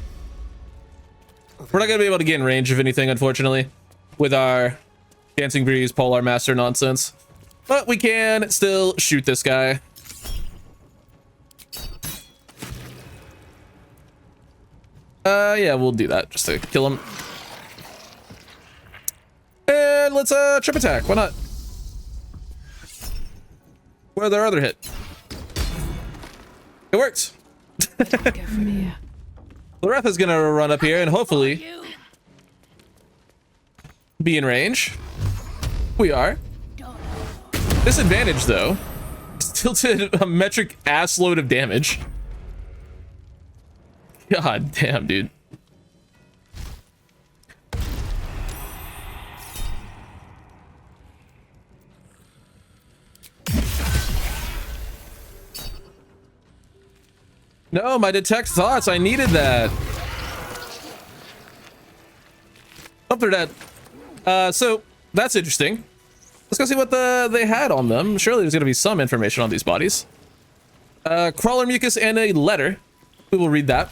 We're not gonna be able to get in range of anything, unfortunately, with our Dancing Breeze Polar Master nonsense. But we can still shoot this guy. Yeah, we'll do that just to kill him. And let's trip attack. Why not? Where's our other hit? It worked. Loretha's gonna run up here and hopefully be in range. We are. Disadvantage though. Still did a metric ass load of damage. God damn, dude. No, my detect thoughts. I needed that. Oh, they're dead. So that's interesting. Let's go see what they had on them. Surely there's going to be some information on these bodies. Crawler mucus and a letter. We will read that.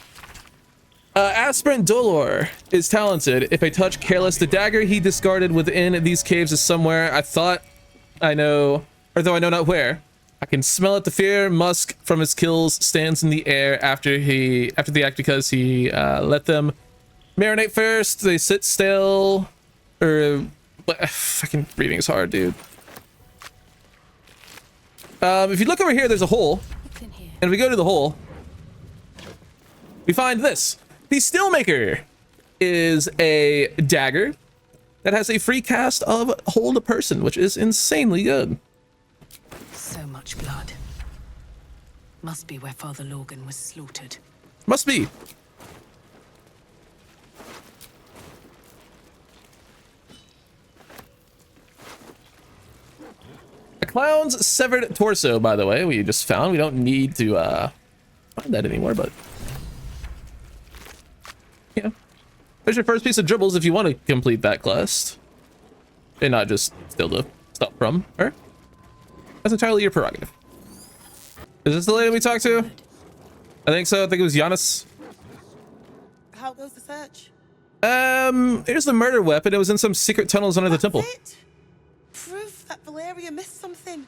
Aspirant Dolor is talented. If I touch careless, the dagger he discarded within these caves is somewhere. I thought I know, or though I know not where. I can smell it. The fear musk from his kills stands in the air after the act because he let them marinate first. They sit still, or fucking breathing is hard, dude. If you look over here, there's a hole, and if we go to the hole, we find this. The Steelmaker is a dagger that has a free cast of Hold a Person, which is insanely good. So much blood. Must be where Father Lorgan was slaughtered. Must be. A clown's severed torso, by the way, we just found. We don't need to find that anymore, but yeah. There's your first piece of dribbles if you want to complete that quest. And not just steal the stuff from her. That's entirely your prerogative. Is this the lady we talked to? I think so. I think it was Giannis. How goes the search? Here's the murder weapon. It was in some secret tunnels under the temple. It? Proof that Valeria missed something.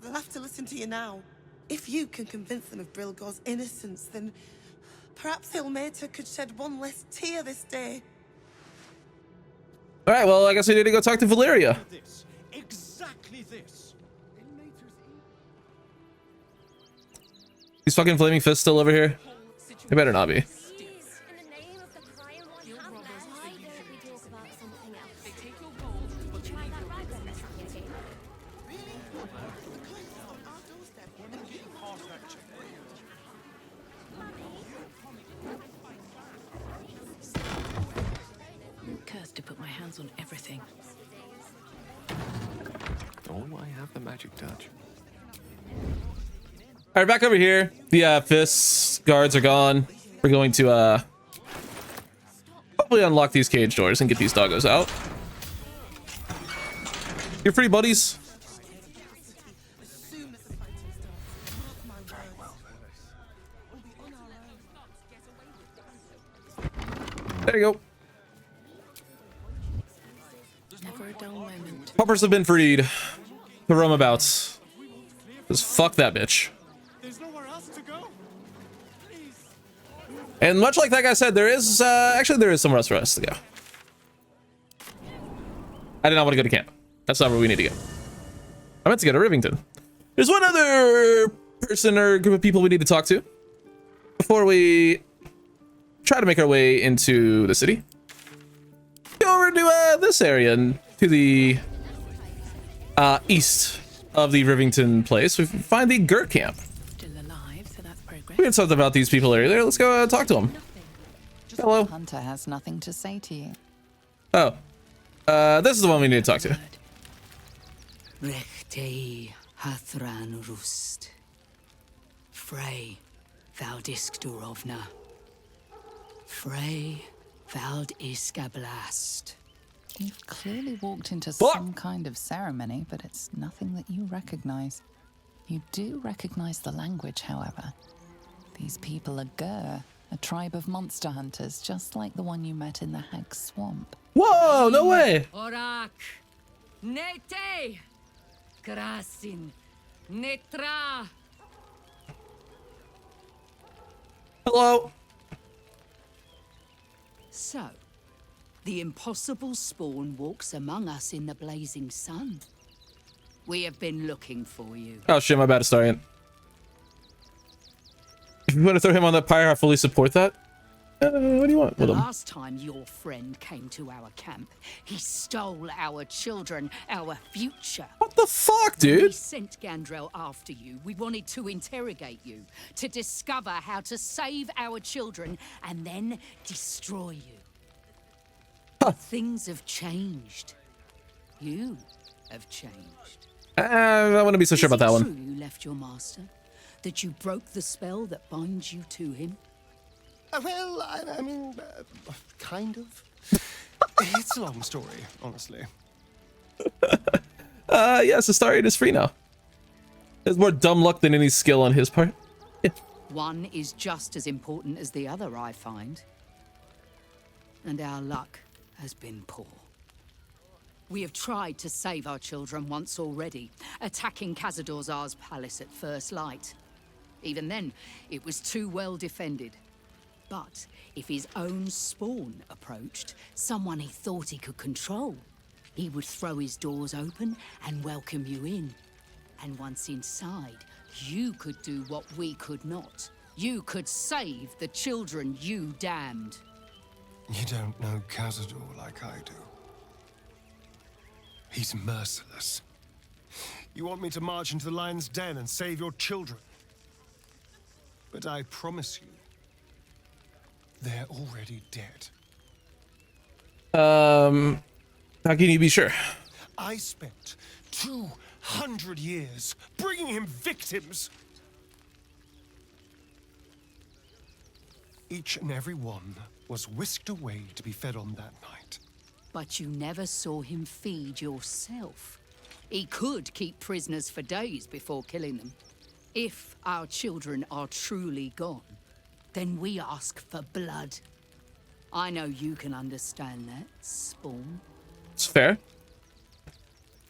They'll have to listen to you now. If you can convince them of Brilgor's innocence, then perhaps Ilmater could shed one less tear this day. All right, well, I guess we need to go talk to Valeria. Exactly this. These fucking flaming fists still over here? They better not be. Cursed to put my hands on everything. Oh, I have the magic touch. All right, back over here. The fists guards are gone. We're going to oh, probably unlock these cage doors and get these doggos out. You're free, buddies. There you go. Never a dull moment. Puppers have been freed to roam about. Just fuck that bitch. There's nowhere else to go. And much like that guy said, there is actually there is somewhere else for us to go. I did not want to go to camp. That's not where we need to go. I meant to go to Rivington. There's one other person or group of people we need to talk to before we try to make our way into the city. Go over to this area and to the east of the Rivington place. We find the Gurt camp. Still alive, so that's progress. We had something about these people earlier. Let's go talk to them. Hello. Hunter has nothing to say to you. Oh, this is the one we need to talk to. Rechtei Hathran Rust. Frey Valdisk Durovna. Frey Vald Iskablast. You've clearly walked into some kind of ceremony, but it's nothing that you recognize. You do recognize the language, however. These people are Gur, a tribe of monster hunters, just like the one you met in the Hag Swamp. Whoa, no way! Orak, Nete, Krasin, Netra. Hello. So, the impossible spawn walks among us in the blazing sun. We have been looking for you. Oh shit, my bad, Astarian. If you want to throw him on that pyre, I fully support that. What do you want The with him? last time your friend came to our camp, he stole our children, our future. What the fuck, When we dude? sent Gandrel after you. We wanted to interrogate you, to discover how to save our children, and then destroy you. Things have changed. You have changed. I wouldn't be so sure about that Is it one. true you left your master? That you broke the spell that binds you to him? Well, I mean, kind of. It's a long story, honestly. Yes, Astarian is free now. There's more dumb luck than any skill on his part. One is just as important as the other, I find. And our luck has been poor. We have tried to save our children once already, attacking Khazad-dûr's palace at first light. Even then, it was too well defended. But if his own spawn approached, someone he thought he could control, he would throw his doors open and welcome you in. And once inside, you could do what we could not. You could save the children you damned. You don't know Khazad-dûr like I do. He's merciless. You want me to march into the lion's den and save your children? But I promise you, they're already dead. How can you be sure? I spent 200 years bringing him victims. Each and every one was whisked away to be fed on that night. But you never saw him feed yourself. He could keep prisoners for days before killing them. If our children are truly gone, then we ask for blood. I know you can understand that, Spawn. It's fair.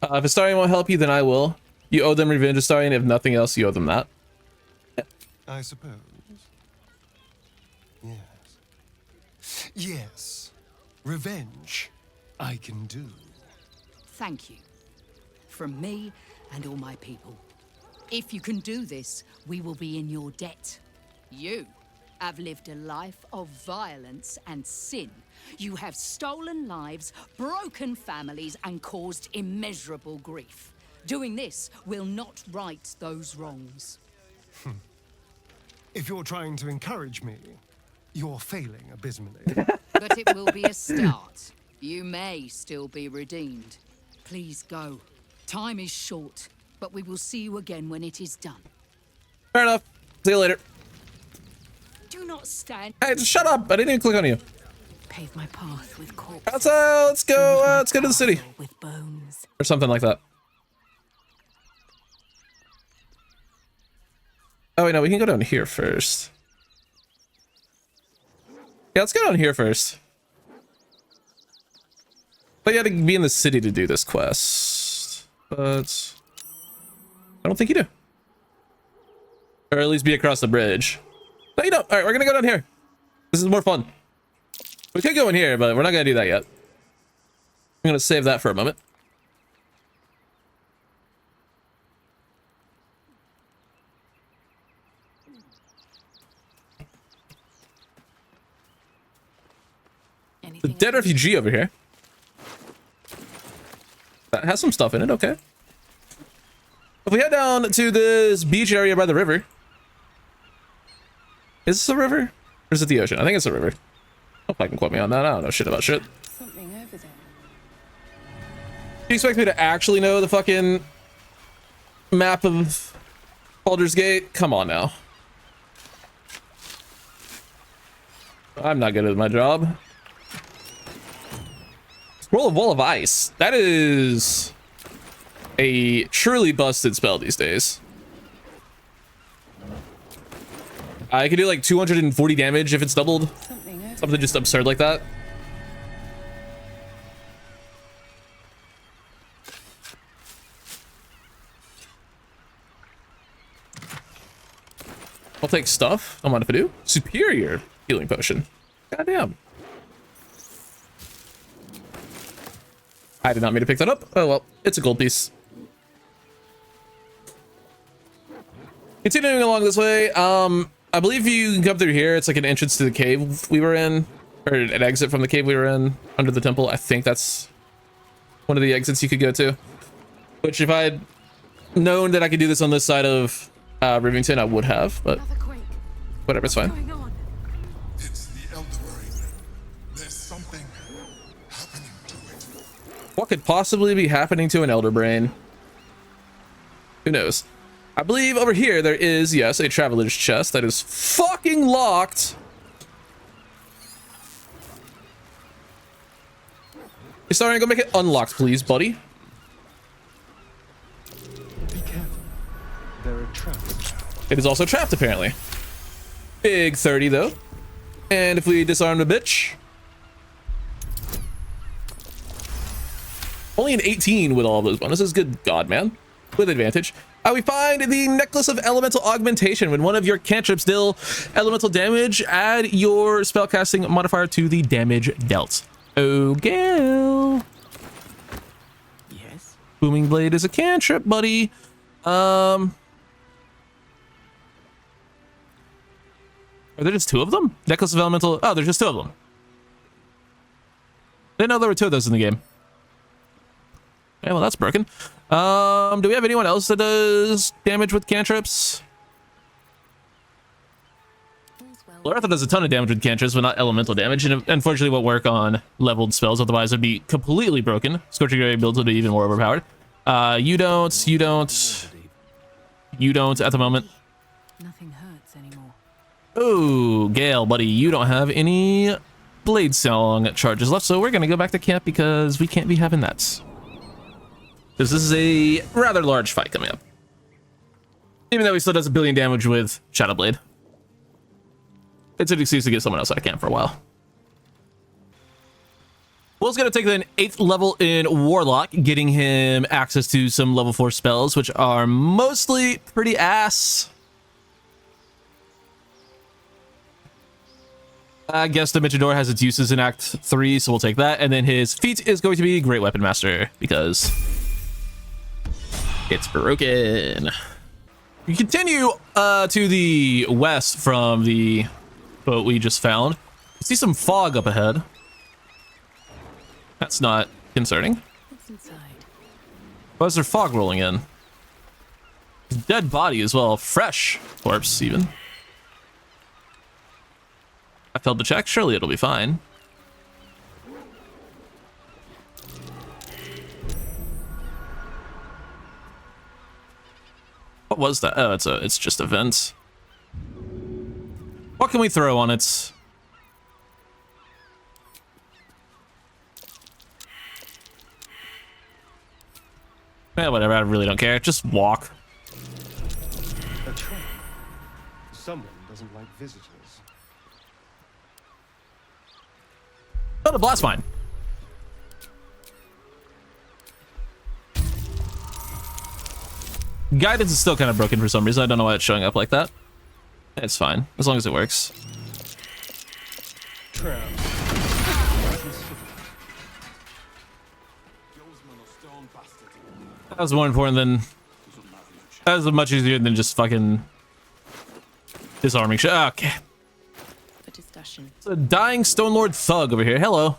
If Astarian won't help you, then I will. You owe them revenge, Astarian. If nothing else, you owe them that. I suppose. Yes. Yes. Revenge, I can do. Thank you. From me and all my people. If you can do this, we will be in your debt. You have lived a life of violence and sin. You have stolen lives, broken families, and caused immeasurable grief. Doing this will not right those wrongs. If you're trying to encourage me, you're failing abysmally. But it will be a start. You may still be redeemed. Please go. Time is short, but we will see you again when it is done. Fair enough. See you later. Do not stand. Hey, just shut up. I didn't even click on you. Pave my path with corpses. Let's go to the city. With bones. Or something like that. Oh, wait, no, we can go down here first. Yeah, let's go down here first. But you had to be in the city to do this quest. But I don't think you do. Or at least be across the bridge. No, you don't. All right, we're gonna go down here. This is more fun. We could go in here, but we're not gonna do that yet. I'm gonna save that for a moment. The dead refugee over here. That has some stuff in it, okay. If we head down to this beach area by the river. Is this a river? Or is it the ocean? I think it's a river. Hope I can quote me on that. I don't know shit about shit. Something over there. Do you expect me to actually know the fucking map of Baldur's Gate? Come on now. I'm not good at my job. Scroll of Wall of Ice. That is a truly busted spell these days. I could do like 240 damage if it's doubled. Something just absurd like that. I'll take stuff. I'm on if I do. Superior healing potion. Goddamn. I did not mean to pick that up. Oh well, it's a gold piece. Continuing along this way, I believe you can come through here. It's like an entrance to the cave we were in, or an exit from the cave we were in under the temple. I think that's one of the exits you could go to. Which if I'd known that I could do this on this side of Rivington, I would have, but whatever, it's fine. It's the Elder Brain. There's something happening to it. What could possibly be happening to an Elder Brain? Who knows? I believe over here there is, yes, a traveler's chest that is fucking locked. Hey, sorry, go make it unlocked, please, buddy. Be careful. There are traps. It is also trapped, apparently. Big 30, though. And if we disarm the bitch. Only an 18 with all of those bonuses. Good God, man. With advantage. We find the Necklace of Elemental Augmentation. When one of your cantrips deal elemental damage, add your spellcasting modifier to the damage dealt. Okay. Yes. Booming Blade is a cantrip, buddy. Are there just two of them? Necklace of Elemental... Oh, there's just two of them. Didn't know there were two of those in the game. Okay, well, that's broken. Do we have anyone else that does damage with cantrips? Lartha does a ton of damage with cantrips, but not elemental damage, and it unfortunately won't work on leveled spells, otherwise it'd be completely broken. Scorching Ray builds would be even more overpowered. You don't at the moment. Nothing hurts anymore. Oh, Gale, buddy, you don't have any Blade Song charges left, so we're gonna go back to camp because we can't be having that. Because this is a rather large fight coming up. Even though he still does a billion damage with Shadowblade. It's an excuse to get someone else out of camp for a while. Will's going to take an 8th level in Warlock, getting him access to some level 4 spells, which are mostly pretty ass. I guess the Mitchador has its uses in Act 3, so we'll take that. And then his feat is going to be Great Weapon Master, because it's broken. We continue to the west from the boat we just found. I see some fog up ahead. That's not concerning. What's inside? Why is there fog rolling in? Dead body as well. Fresh corpse, even. I failed to check. Surely it'll be fine. What was that? Oh, it's just a vent. What can we throw on it? Yeah, whatever. I really don't care. Just walk. A trap. Someone doesn't like visitors. Oh, the blast mine. Guidance is still kind of broken for some reason. I don't know why it's showing up like that. It's fine, as long as it works. Traps. That was more important than... That was much easier than just fucking... disarming shit. Okay. For discussion. It's a dying Stone Lord thug over here. Hello.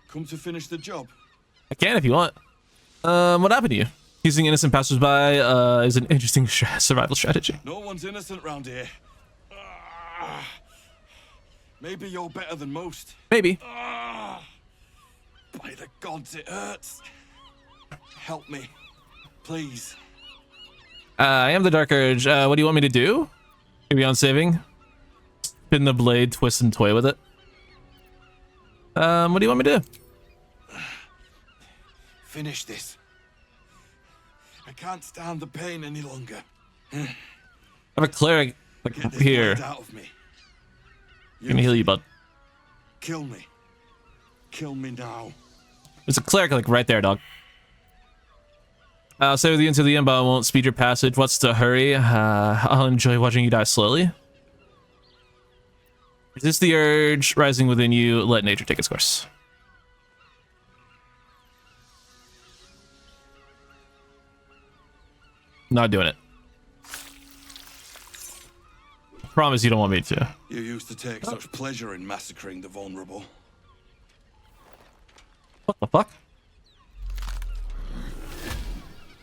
Come to finish the job. I can if you want. What happened to you? Using innocent passersby is an interesting survival strategy. No one's innocent round here. Maybe you're better than most. Maybe. By the gods, it hurts. Help me, please. I am the Dark Urge. What do you want me to do? Maybe on saving? Spin the blade, twist and toy with it. What do you want me to do? Finish this. I can't stand the pain any longer. I have a cleric like Get this here. blade out of me. Let me heal you, bud. Kill me. Kill me now. There's a cleric like right there, dog. I'll stay with you until the end, but I won't speed your passage. What's the hurry? I'll enjoy watching you die slowly. Resist the urge rising within you. Let nature take its course. Not doing it. Promise you don't want me to. You used to take such pleasure in massacring the vulnerable. What the fuck?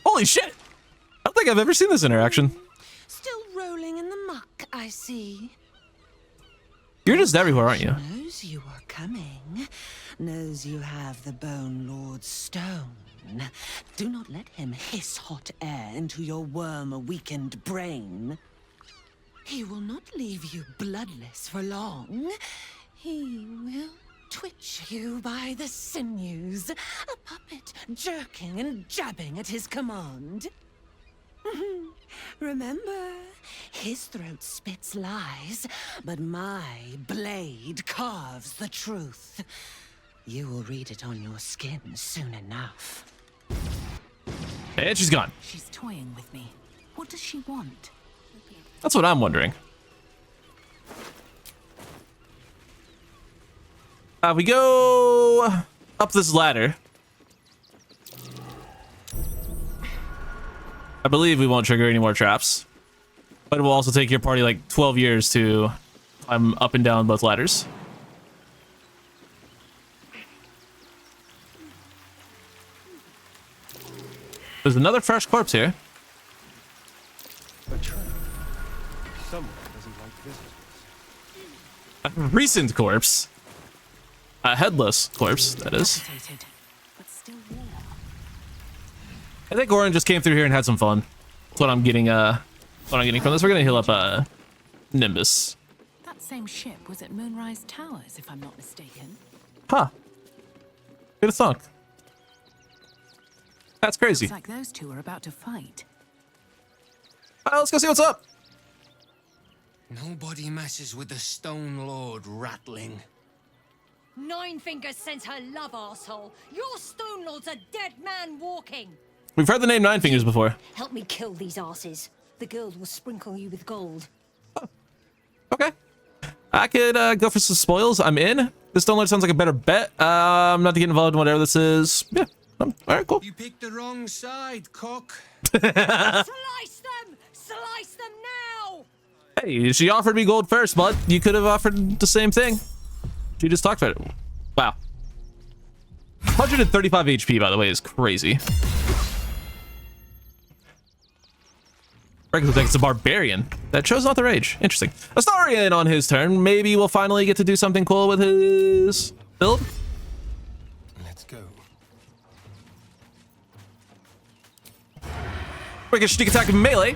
Holy shit! I don't think I've ever seen this interaction. Still rolling in the muck, I see. You're just everywhere, aren't you? Knows you are coming. Knows you have the Bone Lord's stone. Do not let him hiss hot air into your worm-weakened brain. He will not leave you bloodless for long. He will twitch you by the sinews, a puppet jerking and jabbing at his command. Remember, his throat spits lies, but my blade carves the truth. You will read it on your skin soon enough. And she's gone. She's toying with me. What does she want? That's what I'm wondering. We go up this ladder. I believe we won't trigger any more traps, but it will also take your party like 12 years to climb up and down both ladders. There's another fresh corpse here. A trap. Someone doesn't like visitors. A recent corpse. A headless corpse, that is. I think Orin just came through here and had some fun. That's what I'm getting. What I'm getting from this. We're gonna heal up Nimbus. That same ship was at Moonrise Towers, if I'm not mistaken. Huh. Who'd have thunk? That's crazy. Looks like those two are about to fight. Let's go see what's up. Nobody messes with the Stone Lord, ratling. Nine Fingers sends her love, arsehole. Your Stone Lord's a dead man walking. We've heard the name Nine Fingers before. Help me kill these arses. The girls will sprinkle you with gold. Okay. I could go for some spoils. I'm in. This Stone Lord sounds like a better bet. I'm not to get involved in whatever this is. Yeah. All right, cool. You picked the wrong side, cock. Slice them! Slice them now! Hey, she offered me gold first, bud. You could have offered the same thing. She just talked about it. Wow. 135 HP, by the way, is crazy. Frank looks like it's a barbarian that chose not to rage. Interesting. Astarion on his turn. Maybe we'll finally get to do something cool with his build. Let's go. Quick sneak attack melee.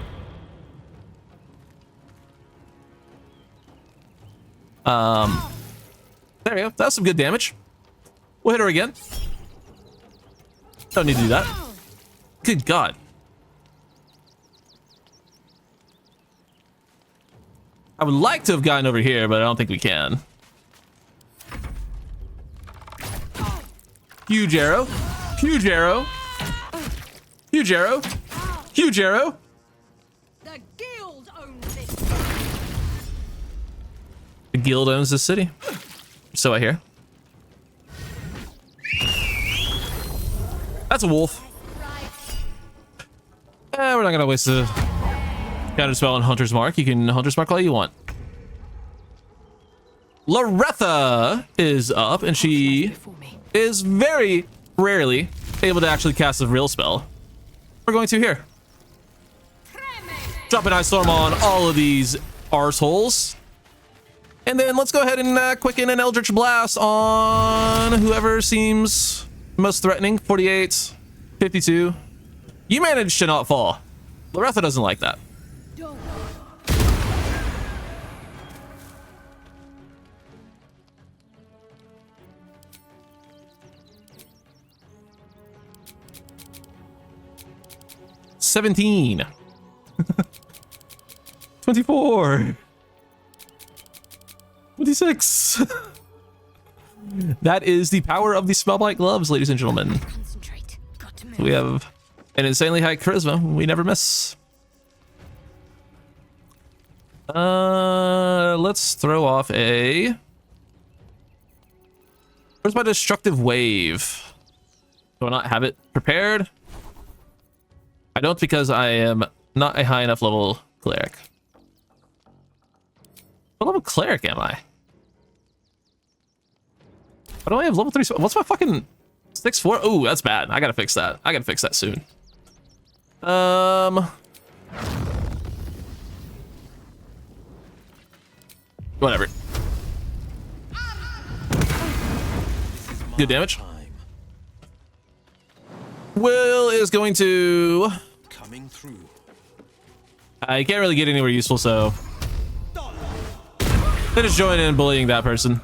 There we go. That was some good damage. We'll hit her again. Don't need to do that. Good God. I would like to have gotten over here, but I don't think we can. Huge arrow. Huge arrow. Huge arrow. Huge arrow. The guild owns this. The guild owns this city. So I hear. That's a wolf. We're not gonna waste a counter spell on Hunter's Mark. You can Hunter's Mark all you want. Loretha is up, and she is very rarely able to actually cast a real spell. We're going to here. Drop an Ice Storm on all of these arseholes. And then let's go ahead and quicken an Eldritch Blast on whoever seems most threatening. 48, 52. You managed to not fall. Loretha doesn't like that. $17. 24. 26. That is the power of the Spellbite gloves, ladies and gentlemen. We have an insanely high charisma. We never miss. Let's throw off a... Where's my destructive wave? Do I not have it prepared? I don't, because I am not a high enough level cleric. What level cleric am I? Why do I have level 3? What's my fucking 6-4? Oh, that's bad. I gotta fix that. I gotta fix that soon. Whatever. Good damage. Will is going to... Coming through. I can't really get anywhere useful, so... Then just join in bullying that person.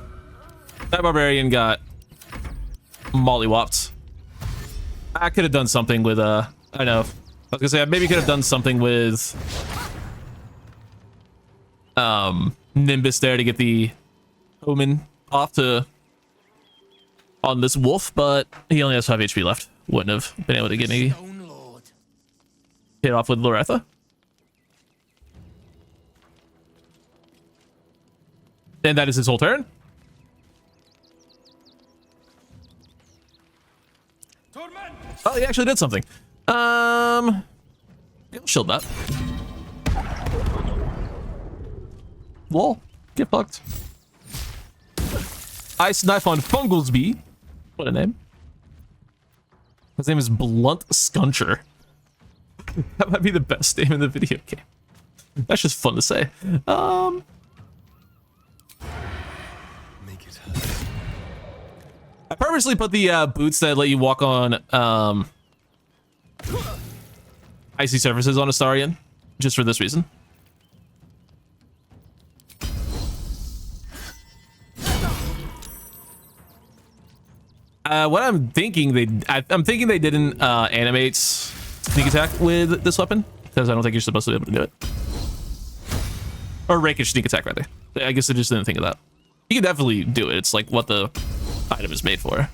That barbarian got mollywopped. I could have done something with, I don't know. I was gonna say, I maybe could have done something with... Nimbus there to get the omen off to... on this wolf, but he only has 5 HP left. Wouldn't have been able to get any hit off with Loretha. And that is his whole turn. Oh, he actually did something. He'll shield that. Lol. Get fucked. Ice Knife on Fungalsby. What a name. His name is Blunt Scuncher. That might be the best name in the video game. That's just fun to say. Make it hurt. I purposely put the boots that let you walk on icy surfaces on Astarion, just for this reason. What I'm thinking I'm thinking they didn't animate sneak attack with this weapon, because I don't think you're supposed to be able to do it. Or rakish sneak attack, rather. I guess I just didn't think of that. You can definitely do it. It's like what the item is made for.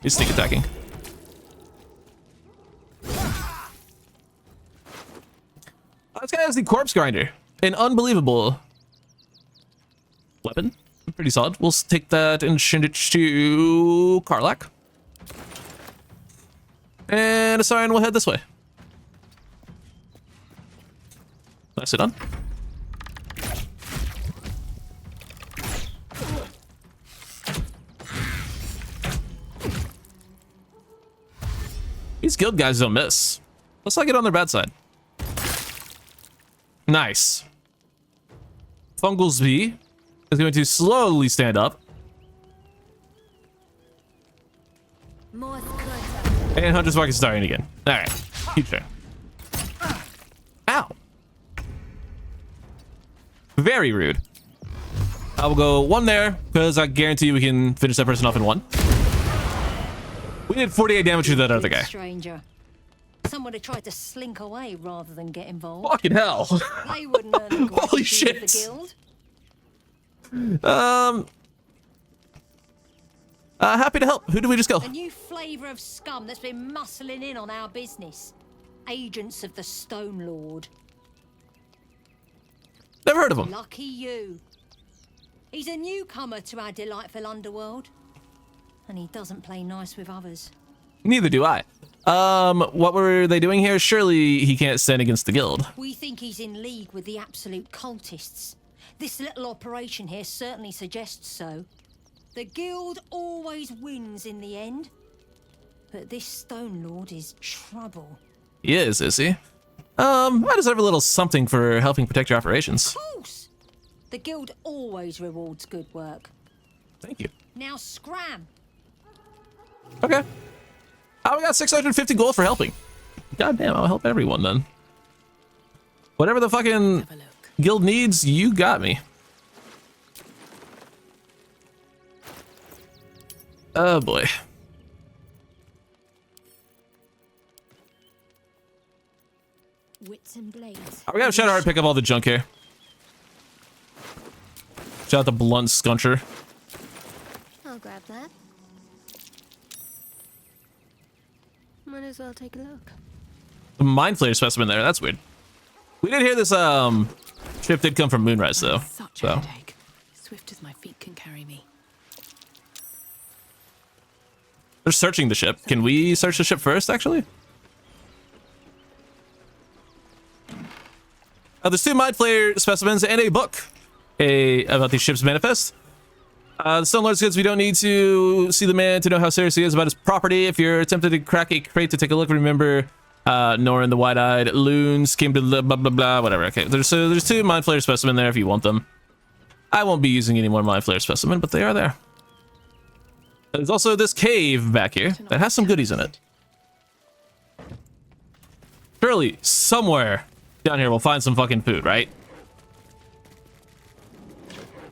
He's sneak attacking. This guy has the Corpse Grinder. An unbelievable weapon. Pretty solid. We'll take that and send it to Karlach. And Astarion will head this way. Nicely done. These guild guys don't miss. Let's not get on their bad side. Nice. Fungalsby is going to slowly stand up. And Hunter's Mark is starting again. Alright. Huge turn. Ow. Very rude. I will go 1 there because I guarantee we can finish that person off in 1. We did 48 damage to that other guy. Stranger. Someone who tried to slink away rather than get involved. Fucking hell. They wouldn't earn the gratitude Holy of shit. the guild. Happy to help. Who did we just kill? A new flavour of scum that's been muscling in on our business. Agents of the Stone Lord. Never heard of him. Lucky you. He's a newcomer to our delightful underworld. And he doesn't play nice with others. Neither do I. What were they doing here? Surely he can't stand against the guild. We think he's in league with the absolute cultists. This little operation here certainly suggests so. The guild always wins in the end. But this Stone Lord is trouble. He is he? I deserve a little something for helping protect your operations. Of course. The guild always rewards good work. Thank you. Now scram. Okay. We got 650 gold for helping. God damn, I'll help everyone then. Whatever the fucking guild needs, you got me. Oh boy. Wits and blades. We gotta shout out to pick up all the junk here. Shout out the blunt scuncher. I'll grab that. Might as well take a look. The mind flayer specimen there, that's weird. We did hear this ship did come from Moonrise though. Such a headache. Swift as my feet can carry me. They're searching the ship. Can we search the ship first, actually? There's 2 mind flayer specimens and a book about the ship's manifest. The Stone Lord's goods, we don't need to see the man to know how serious he is about his property. If you're tempted to crack a crate to take a look, remember Norin the Wide-Eyed Loons came to blah, blah, blah, whatever. Okay, there's 2 mind flayer specimen there if you want them. I won't be using any more mind flayer specimen, but they are there. There's also this cave back here that has some goodies in it. Surely, somewhere down here we'll find some fucking food, right?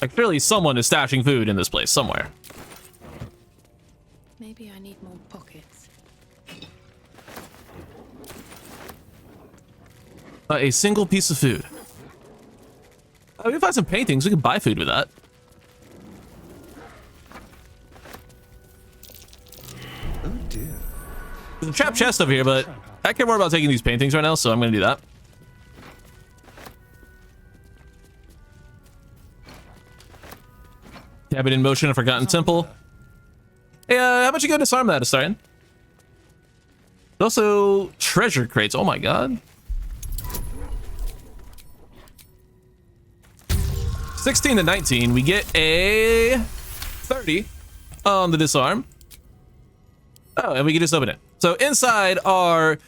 Like, surely someone is stashing food in this place somewhere. Maybe I need more pockets. A single piece of food. We can find some paintings. We can buy food with that. Oh dear. There's a trap chest over here, but I care more about taking these paintings right now, so I'm gonna do that. Cabin in motion, a forgotten temple. Hey, how much you go disarm that, Astarian? Also, treasure crates. Oh my god. 16 to 19. We get a 30 on the disarm. Oh, and we can just open it. So inside are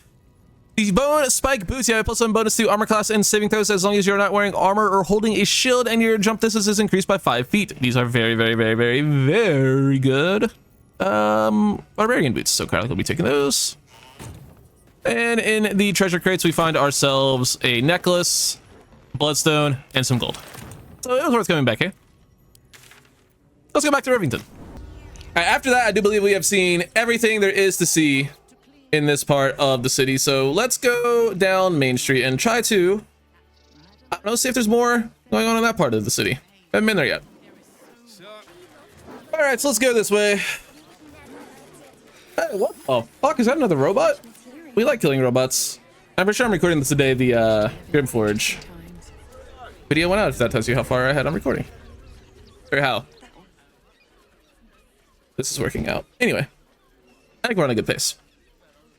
these bone spike boots. You have a +1 bonus to armor class and saving throws as long as you're not wearing armor or holding a shield, and your jump distance is increased by 5 feet. These are very, very, very, very, very good. Barbarian boots. So Carly will be taking those. And in the treasure crates, we find ourselves a necklace, bloodstone, and some gold. So it was worth coming back here. Let's go back to Rivington. All right, after that, I do believe we have seen everything there is to see in this part of the city. So let's go down Main Street and try to, I don't know, see if there's more going on in that part of the city. Haven't been there yet. All right, so let's go this way. Hey, what the fuck? Is that another robot? We like killing robots. I'm for sure I'm recording this today, the Grimforge video went out, if that tells you how far ahead I'm recording. Or how this is working out. Anyway, I think we're on a good pace.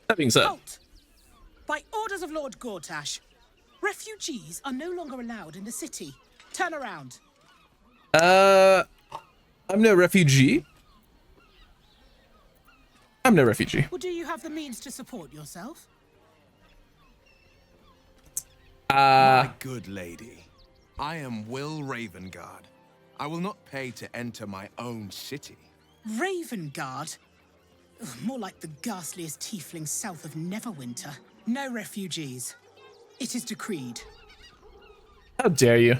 That being said, Halt! By orders of Lord Gortash, refugees are no longer allowed in the city. Turn around. I'm no refugee. I'm no refugee. Well, do you have the means to support yourself? My good lady, I am Will Ravengard. I will not pay to enter my own city. Ravengard? Ugh, more like the ghastliest tiefling south of Neverwinter. No refugees. It is decreed. How dare you?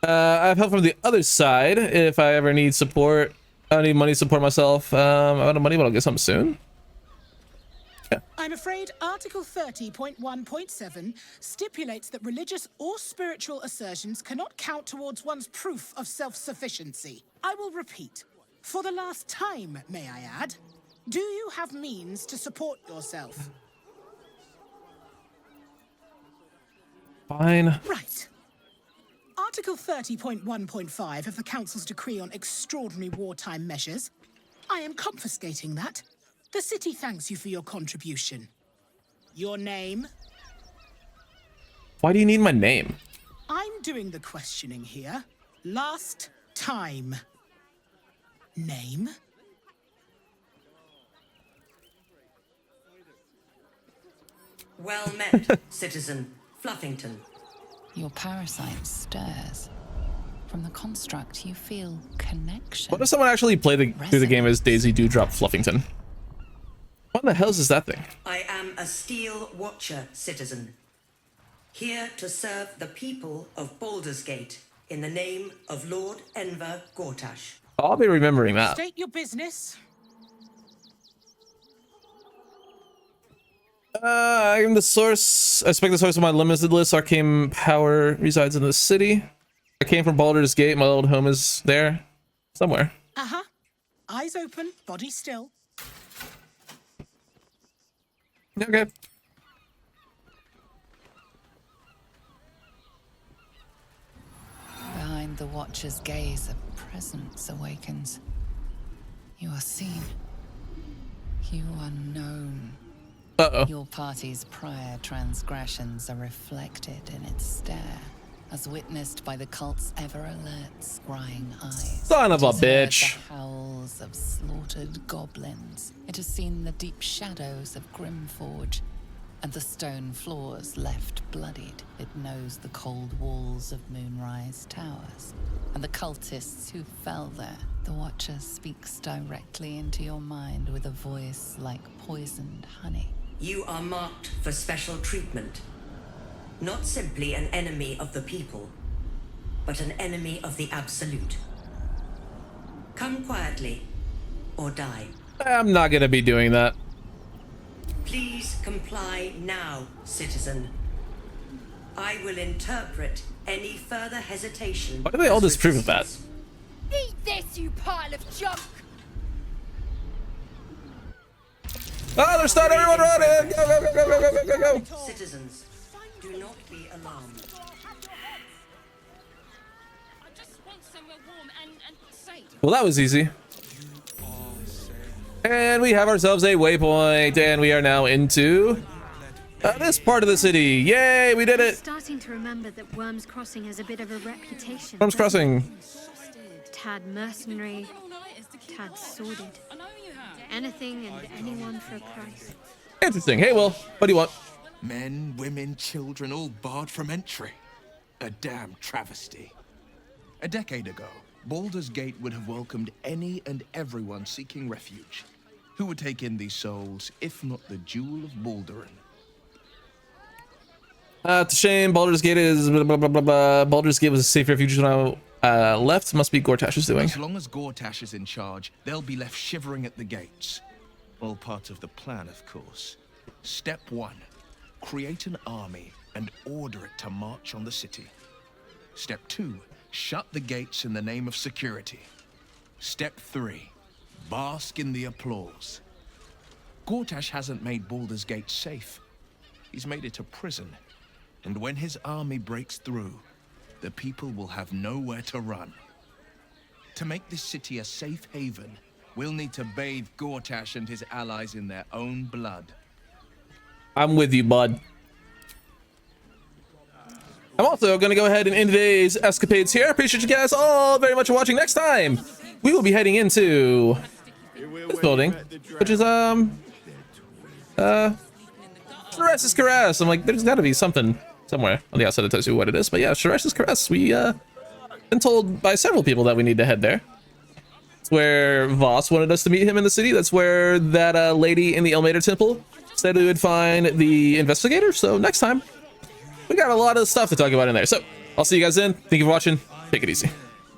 I have help from the other side if I ever need support. I need money to support myself. I'm out of money, but I'll get some soon. Yeah. I'm afraid Article 30.1.7 stipulates that religious or spiritual assertions cannot count towards one's proof of self-sufficiency. I will repeat. For the last time, may I add, do you have means to support yourself? Fine. Right. Article 30.1.5 of the Council's Decree on Extraordinary Wartime Measures. I am confiscating that. The city thanks you for your contribution. Your name? Why do you need my name? I'm doing the questioning here. Last time. Name? Well met, citizen Fluffington. Your parasite stirs. From the construct, you feel connection. What if someone actually played through the game as Daisy Dewdrop Fluffington? What the hell is that thing? I am a Steel Watcher, citizen. Here to serve the people of Baldur's Gate in the name of Lord Enver Gortash. I'll be remembering that. State your business. I'm the source. I expect the source of my limited list. Arcane power resides in the city. I came from Baldur's Gate. My old home is there. Somewhere. Uh-huh. Eyes open, body still. Okay. Behind the Watcher's gaze, a presence awakens. You are seen. You are known. Uh-oh. Your party's prior transgressions are reflected in its stare, as witnessed by the cult's ever-alert, scrying eyes. Son of a It has heard bitch. the howls of slaughtered goblins. It has seen the deep shadows of Grimforge, and the stone floors left bloodied. It knows the cold walls of Moonrise Towers, and the cultists who fell there. The Watcher speaks directly into your mind with a voice like poisoned honey. You are marked for special treatment. Not simply an enemy of the people, but an enemy of the Absolute. Come quietly, or die. I'm not gonna be doing that. Please comply now, citizen. I will interpret any further hesitation. Why do they all disapprove of that? Eat this, you pile of junk! Oh, they're starting everyone running! Go, go, go, go, go, go, go, go! Citizens, do not be alarmed. Well, that was easy. And we have ourselves a waypoint, and we are now into this part of the city. Yay, we did I'm it! starting to remember that Worm's Crossing has a bit of a reputation. Worm's Crossing. Tad mercenary, tad sordid. Anything and anyone for a price. Interesting. Hey, Will, what do you want? Men, women, children, all barred from entry. A damn travesty. A decade ago, Baldur's Gate would have welcomed any and everyone seeking refuge. Who would take in these souls, if not the Jewel of Baldurin? It's a shame. Baldur's Gate is blah, blah, blah, blah, blah. Baldur's Gate was a safe refuge when I left. Must be Gortash's doing. As long as Gortash is in charge, they'll be left shivering at the gates. All part of the plan, of course. Step 1. Create an army and order it to march on the city. Step 2. Shut the gates in the name of security. Step 3. Bask in the applause. Gortash hasn't made Baldur's Gate safe. He's made it a prison. And when his army breaks through, the people will have nowhere to run. To make this city a safe haven, we'll need to bathe Gortash and his allies in their own blood. I'm with you, bud. I'm also going to go ahead and end today's escapades here. Appreciate you guys all very much for watching. Next time, we will be heading into this building, which is, Circus Caress. I'm like, there's got to be something somewhere on the outside that tells you what it is. But yeah, Circus Caress. We, been told by several people that we need to head there. It's where Voss wanted us to meet him in the city. That's where that lady in the Elmater Temple said we would find the investigator. So next time, we got a lot of stuff to talk about in there. So I'll see you guys then. Thank you for watching. Take it easy.